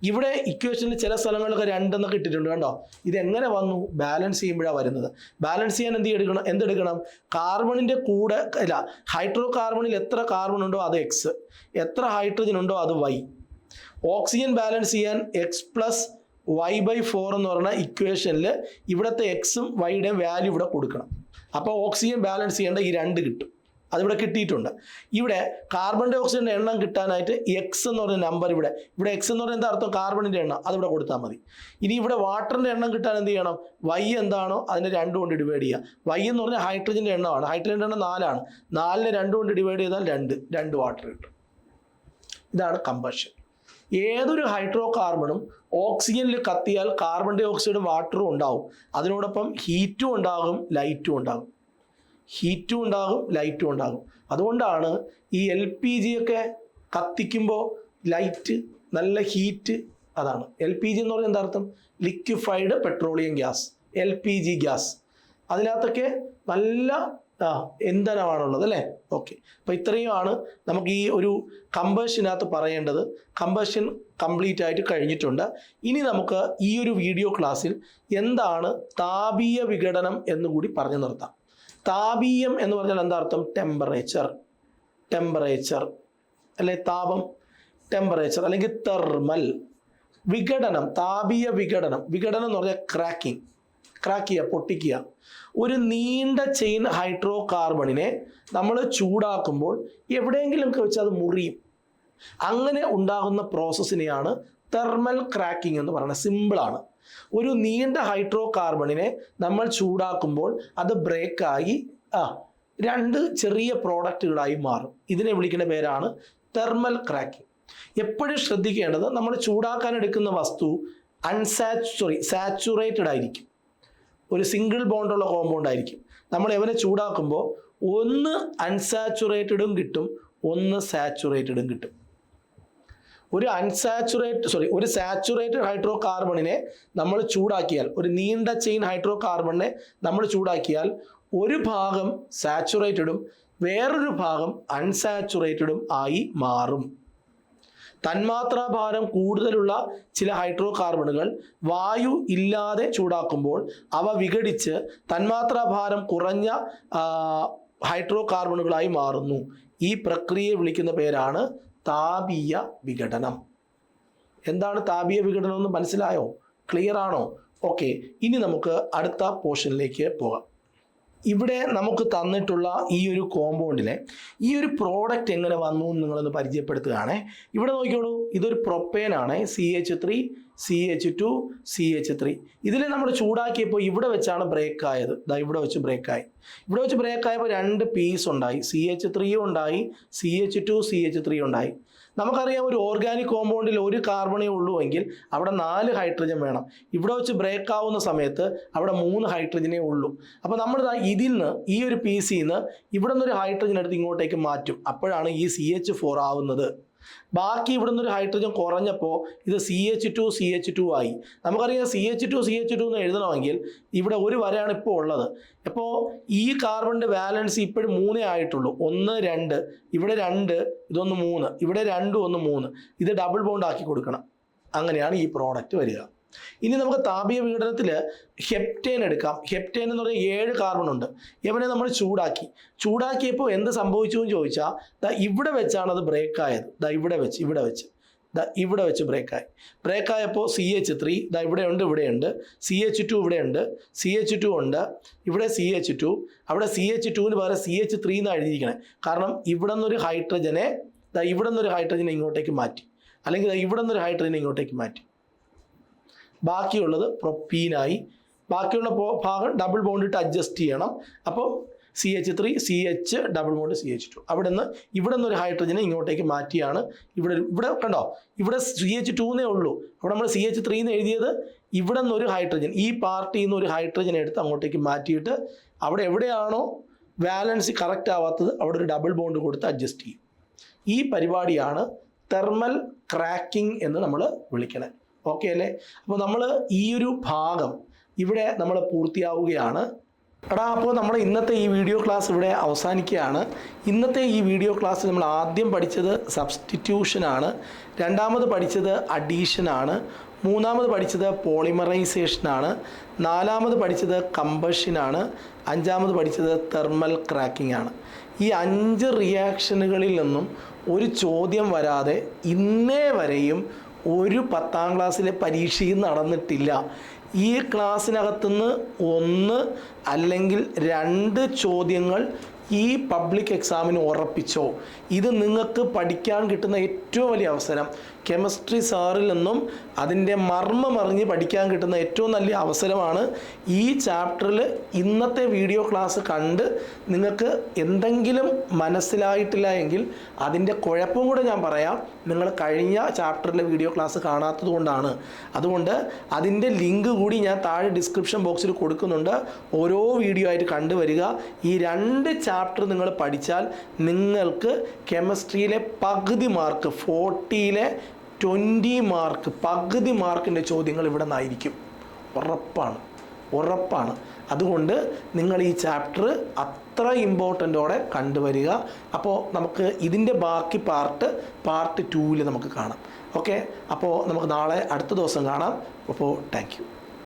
ഇവിടെ ഇക്വേഷനിൽ ചില സ്ഥലങ്ങളിലൊക്കെ 2 എന്നൊക്കെ ഇട്ടിട്ടുണ്ട് കണ്ടോ. ഇതെങ്ങനെ വന്നു? ബാലൻസ് ചെയ്യുമ്പോഴാണ് വരുന്നത്. ബാലൻസ് ചെയ്യാൻ എന്തെടുക്കണം? കാർബണിൻ്റെ കൂടെ അല്ല, ഹൈഡ്രോ കാർബണിൽ എത്ര കാർബൺ ഉണ്ടോ അത് എക്സ്, എത്ര ഹൈഡ്രജൻ ഉണ്ടോ അത് വൈ. ഓക്സിജൻ ബാലൻസ് ചെയ്യാൻ x+y/4 എന്ന് പറഞ്ഞ ഇക്വേഷനിൽ ഇവിടുത്തെ എക്സും വൈയുടെയും വാല്യൂ ഇവിടെ കൊടുക്കണം. അപ്പോൾ ഓക്സിജൻ ബാലൻസ് ചെയ്യേണ്ട ഈ 2 കിട്ടും. അതിവിടെ കിട്ടിയിട്ടുണ്ട്. ഇവിടെ കാർബൺ ഡൈ ഓക്സൈഡിൻ്റെ എണ്ണം കിട്ടാനായിട്ട് എക്സ് എന്ന് പറഞ്ഞ നമ്പർ ഇവിടെ എക്സ് എന്ന് പറഞ്ഞാൽ എന്താ അർത്ഥം? കാർബണിൻ്റെ എണ്ണം, അതിവിടെ കൊടുത്താൽ മതി. ഇനി ഇവിടെ വാട്ടറിൻ്റെ എണ്ണം കിട്ടാൻ എന്ത് ചെയ്യണം? വൈ എന്താണോ അതിനെ 2 കൊണ്ട് ഡിവൈഡ് ചെയ്യുക. വൈ എന്ന് പറഞ്ഞാൽ ഹൈഡ്രജൻ്റെ എണ്ണമാണ്. ഹൈഡ്രജൻ്റെ എണ്ണം 4 ആണ്. 4നെ 2 കൊണ്ട് ഡിവൈഡ് ചെയ്താൽ 2 വാട്ടർ കിട്ടും. ഇതാണ് കമ്പഷൻ. ഏതൊരു ഹൈഡ്രോ കാർബണും ഓക്സിജനിൽ കത്തിയാൽ കാർബൺ ഡൈ ഓക്സൈഡും വാട്ടറും ഉണ്ടാവും. അതിനോടൊപ്പം ഹീറ്റും ഉണ്ടാകും, ലൈറ്റും ഉണ്ടാകും. അതുകൊണ്ടാണ് ഈ LPG ഒക്കെ കത്തിക്കുമ്പോൾ ലൈറ്റ്, നല്ല ഹീറ്റ്. അതാണ് LPG എന്ന് പറഞ്ഞാൽ എന്താ അർത്ഥം? Liquefied petroleum gas, LPG gas. അതിനകത്തൊക്കെ നല്ല ഇന്ധനമാണുള്ളത് അല്ലേ. ഓക്കെ, അപ്പോൾ ഇത്രയുമാണ് നമുക്ക് ഈ ഒരു കമ്പഷനകത്ത് പറയേണ്ടത്. കമ്പഷൻ കംപ്ലീറ്റ് ആയിട്ട് കഴിഞ്ഞിട്ടുണ്ട്. ഇനി നമുക്ക് ഈ ഒരു വീഡിയോ ക്ലാസ്സിൽ എന്താണ് താപീയ വിഘടനം എന്നുകൂടി പറഞ്ഞു നിർത്താം. താപീയം എന്ന് പറഞ്ഞാൽ എന്താ അർത്ഥം? ടെമ്പറേച്ചർ അല്ലെ, താപം, ടെമ്പറേച്ചർ അല്ലെങ്കിൽ തെർമൽ. വിഘടനം, താപീയ വിഘടനം എന്ന് പറഞ്ഞാൽ ക്രാക്ക് ചെയ്യുക, പൊട്ടിക്കുക. ഒരു നീണ്ട ചെയിൻ ഹൈഡ്രോ കാർബണിനെ നമ്മൾ ചൂടാക്കുമ്പോൾ എവിടെയെങ്കിലും വെച്ച് അത് മുറിയും. അങ്ങനെ ഉണ്ടാകുന്ന പ്രോസസ്സിനെയാണ് തെർമൽ ക്രാക്കിംഗ് എന്ന് പറയുന്നത്. സിമ്പിളാണ്. ഒരു നീണ്ട ഹൈഡ്രോ കാർബണിനെ നമ്മൾ ചൂടാക്കുമ്പോൾ അത് ബ്രേക്കായി 2 ചെറിയ പ്രോഡക്റ്റുകളായി മാറും. ഇതിനെ വിളിക്കുന്ന പേരാണ് തെർമൽ ക്രാക്കിംഗ്. എപ്പോഴും ശ്രദ്ധിക്കേണ്ടത്, നമ്മൾ ചൂടാക്കാൻ എടുക്കുന്ന വസ്തു സാച്ചുറേറ്റഡ് ആയിരിക്കും. ഒരു സിംഗിൾ ബോണ്ടുള്ള കോമ്പൗണ്ട് ആയിരിക്കും. നമ്മൾ എവനെ ചൂടാക്കുമ്പോൾ ഒന്ന് അൺസാച്ചുറേറ്റഡും കിട്ടും, ഒന്ന് സാച്ചുറേറ്റഡും കിട്ടും. ഒരു സാച്ചുറേറ്റഡ് ഹൈഡ്രോ കാർബണിനെ നമ്മൾ ചൂടാക്കിയാൽ, ഒരു നീണ്ട ചെയിൻ ഹൈഡ്രോ കാർബണിനെ നമ്മൾ ചൂടാക്കിയാൽ ഒരു ഭാഗം സാച്ചുറേറ്റഡും വേറൊരു ഭാഗം അൺസാച്ചുറേറ്റഡും ആയി മാറും. തന്മാത്രാഭാരം കൂടുതലുള്ള ചില ഹൈഡ്രോ കാർബണുകൾ വായു ഇല്ലാതെ ചൂടാക്കുമ്പോൾ അവ വിഘടിച്ച് തന്മാത്രാഭാരം കുറഞ്ഞ ഹൈഡ്രോ കാർബണുകളായി മാറുന്നു. ഈ പ്രക്രിയയെ വിളിക്കുന്ന പേരാണ് താപീയ വിഘടനം. എന്താണ് താപീയ വിഘടനം എന്ന് മനസ്സിലായോ? ക്ലിയർ ആണോ? ഓക്കെ, ഇനി നമുക്ക് അടുത്ത പോർഷനിലേക്ക് പോകാം. ഇവിടെ നമുക്ക് തന്നിട്ടുള്ള ഈ ഒരു കോമ്പൗണ്ടിലെ ഈ ഒരു പ്രോഡക്റ്റ് എങ്ങനെ വന്നു എന്ന് നിങ്ങളൊന്ന് പരിചയപ്പെടുത്തുകയാണേ. ഇവിടെ നോക്കിയോളൂ, ഇതൊരു പ്രൊപ്പേനാണ്, CH3 CH2 CH3. ഇതിൽ നമ്മൾ ചൂടാക്കിയപ്പോൾ ഇവിടെ വെച്ചാണ് ബ്രേക്ക് ആയത്. ഇവിടെ വെച്ച് ബ്രേക്കായി. ഇവിടെ വെച്ച് ബ്രേക്കായപ്പോൾ 2 പീസ് ഉണ്ടായി. CH3 ഉണ്ടായി, CH2 CH3 ഉണ്ടായി. നമുക്കറിയാം, ഒരു ഓർഗാനിക് കോമ്പൗണ്ടിൽ ഒരു കാർബണേ ഉള്ളൂ എങ്കിൽ അവിടെ 4 ഹൈഡ്രജൻ വേണം. ഇവിടെ വെച്ച് ബ്രേക്ക് ആവുന്ന സമയത്ത് അവിടെ 3 ഹൈഡ്രജനേ ഉള്ളൂ. അപ്പോൾ നമ്മൾ ഇതിൽ നിന്ന്, ഈ ഒരു പീസിൽ നിന്ന് ഇവിടെ നിന്നൊരു ഹൈഡ്രജൻ എടുത്ത് ഇങ്ങോട്ടേക്ക് മാറ്റും. അപ്പോഴാണ് ഈ CH4 ആവുന്നത്. ബാക്കി ഇവിടെ നിന്നൊരു ഹൈഡ്രജൻ കുറഞ്ഞപ്പോൾ ഇത് CH2 ആയി. നമുക്കറിയാം, CH2 എന്ന് എഴുതണമെങ്കിൽ ഇവിടെ ഒരു വരയാണ് ഇപ്പോൾ ഉള്ളത്. അപ്പോൾ ഈ കാർബണിൻ്റെ വാലൻസി ഇപ്പോഴും 3 ആയിട്ടുള്ളൂ. 1 2, ഇവിടെ 2, ഇതൊന്ന് 3, ഇവിടെ 2 1 3. ഇത് ഡബിൾ ബോണ്ട് ആക്കി കൊടുക്കണം. അങ്ങനെയാണ് ഈ പ്രോഡക്റ്റ് വരിക. ഇനി നമുക്ക് താപീയ വിഘടനത്തിൽ ഹെപ്റ്റേൻ എടുക്കാം. ഹെപ്റ്റേൻ എന്ന് പറഞ്ഞാൽ 7 കാർബൺ ഉണ്ട്. ഇവനെ നമ്മൾ ചൂടാക്കിയപ്പോൾ എന്ത് സംഭവിച്ചു എന്ന് ചോദിച്ചാൽ, ഇവിടെ വെച്ചാണ് അത് ബ്രേക്കായത്. ഇവിടെ വെച്ച് ബ്രേക്കായപ്പോൾ CH3 ഇവിടെയുണ്ട്, CH2 ഇവിടെയുണ്ട്, CH2 ഉണ്ട്, ഇവിടെ CH2, അവിടെ CH2ന് പകരം CH3 എന്നാണ് എഴുതിയിരിക്കണേ. കാരണം ഇവിടെ നിന്നൊരു ഹൈഡ്രജനെ ഇങ്ങോട്ടേക്ക് മാറ്റി, അല്ലെങ്കിൽ ഇവിടെ നിന്നൊരു ഹൈഡ്രജനെ ഇങ്ങോട്ടേക്ക് മാറ്റി. ബാക്കിയുള്ളത് പ്രൊപ്പീനായി. ബാക്കിയുള്ള ഭാഗം ഡബിൾ ബോണ്ട് ഇട്ട് അഡ്ജസ്റ്റ് ചെയ്യണം. അപ്പോൾ CH3 CH double bond CH2. ഇവിടെ നിന്നൊരു ഹൈഡ്രജനെ ഇങ്ങോട്ടേക്ക് മാറ്റിയാണ്. ഇവിടെ കണ്ടോ, ഇവിടെ CH2 ഉള്ളൂ. അവിടെ നമ്മൾ CH3 എന്ന് എഴുതിയത് ഇവിടെ നിന്നൊരു ഹൈഡ്രജൻ, ഈ പാർട്ടിയിൽ നിന്ന് ഒരു ഹൈഡ്രജൻ എടുത്ത് അങ്ങോട്ടേക്ക് മാറ്റിയിട്ട് അവിടെ എവിടെയാണോ വാലൻസി കറക്റ്റ് ആവാത്തത് അവിടെ ഒരു ഡബിൾ ബോണ്ട് കൊടുത്ത് അഡ്ജസ്റ്റ് ചെയ്യും. ഈ പരിപാടിയാണ് തെർമൽ ക്രാക്കിംഗ് എന്ന് നമ്മൾ വിളിക്കണേ. ഓക്കെ അല്ലേ? അപ്പോൾ നമ്മൾ ഈ ഒരു ഭാഗം ഇവിടെ നമ്മൾ പൂർത്തിയാവുകയാണ്. എടാ, അപ്പോൾ നമ്മുടെ ഇന്നത്തെ ഈ വീഡിയോ ക്ലാസ് ഇവിടെ അവസാനിക്കുകയാണ്. ഇന്നത്തെ ഈ വീഡിയോ ക്ലാസ്സിൽ നമ്മൾ ആദ്യം പഠിച്ചത് സബ്സ്റ്റിറ്റ്യൂഷനാണ്, രണ്ടാമത് പഠിച്ചത് അഡീഷനാണ്, മൂന്നാമത് പഠിച്ചത് പോളിമറൈസേഷനാണ്, നാലാമത് പഠിച്ചത് കമ്പഷനാണ്, അഞ്ചാമത് പഠിച്ചത് തെർമൽ ക്രാക്കിംഗ് ആണ്. ഈ 5 റിയാക്ഷനുകളിൽ നിന്നും ഒരു ചോദ്യം വരാതെ ഇന്നേ വരെയും ഒരു 10ാം ക്ലാസ്സിലെ പരീക്ഷയും നടന്നിട്ടില്ല. ഈ ക്ലാസ്സിനകത്തുനിന്ന് 1 അല്ലെങ്കിൽ 2 ചോദ്യങ്ങൾ ഈ പബ്ലിക് എക്സാമിന് ഉറപ്പിച്ചോ. ഇത് നിങ്ങൾക്ക് പഠിക്കാൻ കിട്ടുന്ന ഏറ്റവും വലിയ അവസരം. കെമിസ്ട്രി സാറിൽ നിന്നും അതിൻ്റെ മർമ്മം അറിഞ്ഞ് പഠിക്കാൻ കിട്ടുന്ന ഏറ്റവും നല്ല അവസരമാണ്. ഈ ചാപ്റ്ററിൽ ഇന്നത്തെ വീഡിയോ ക്ലാസ് കണ്ട് നിങ്ങൾക്ക് എന്തെങ്കിലും മനസ്സിലായിട്ടില്ല എങ്കിൽ അതിൻ്റെ കുഴപ്പം കൂടെ ഞാൻ പറയാം. നിങ്ങൾ കഴിഞ്ഞ ചാപ്റ്ററിലെ വീഡിയോ ക്ലാസ് കാണാത്തത് കൊണ്ടാണ്. അതുകൊണ്ട് അതിൻ്റെ ലിങ്ക് കൂടി ഞാൻ താഴെ ഡിസ്ക്രിപ്ഷൻ ബോക്സിൽ കൊടുക്കുന്നുണ്ട്. ഓരോ വീഡിയോ ആയിട്ട് കണ്ടുവരിക. ഈ 2 ചാപ്റ്റർ നിങ്ങൾ പഠിച്ചാൽ നിങ്ങൾക്ക് കെമിസ്ട്രിയിലെ പകുതി മാർക്ക്, 40-ലെ 20 മാർക്ക്, പകുതി മാർക്കിൻ്റെ ചോദ്യങ്ങൾ ഇവിടെ നിന്നായിരിക്കും. ഉറപ്പാണ്. അതുകൊണ്ട് നിങ്ങൾ ഈ ചാപ്റ്റർ അത്ര ഇമ്പോർട്ടൻറ്റോടെ കണ്ടുവരിക. അപ്പോൾ നമുക്ക് ഇതിൻ്റെ ബാക്കി പാർട്ട് 2-ൽ നമുക്ക് കാണാം. ഓക്കെ, അപ്പോൾ നമുക്ക് നാളെ അടുത്ത ദിവസം കാണാം. അപ്പോൾ താങ്ക് യു.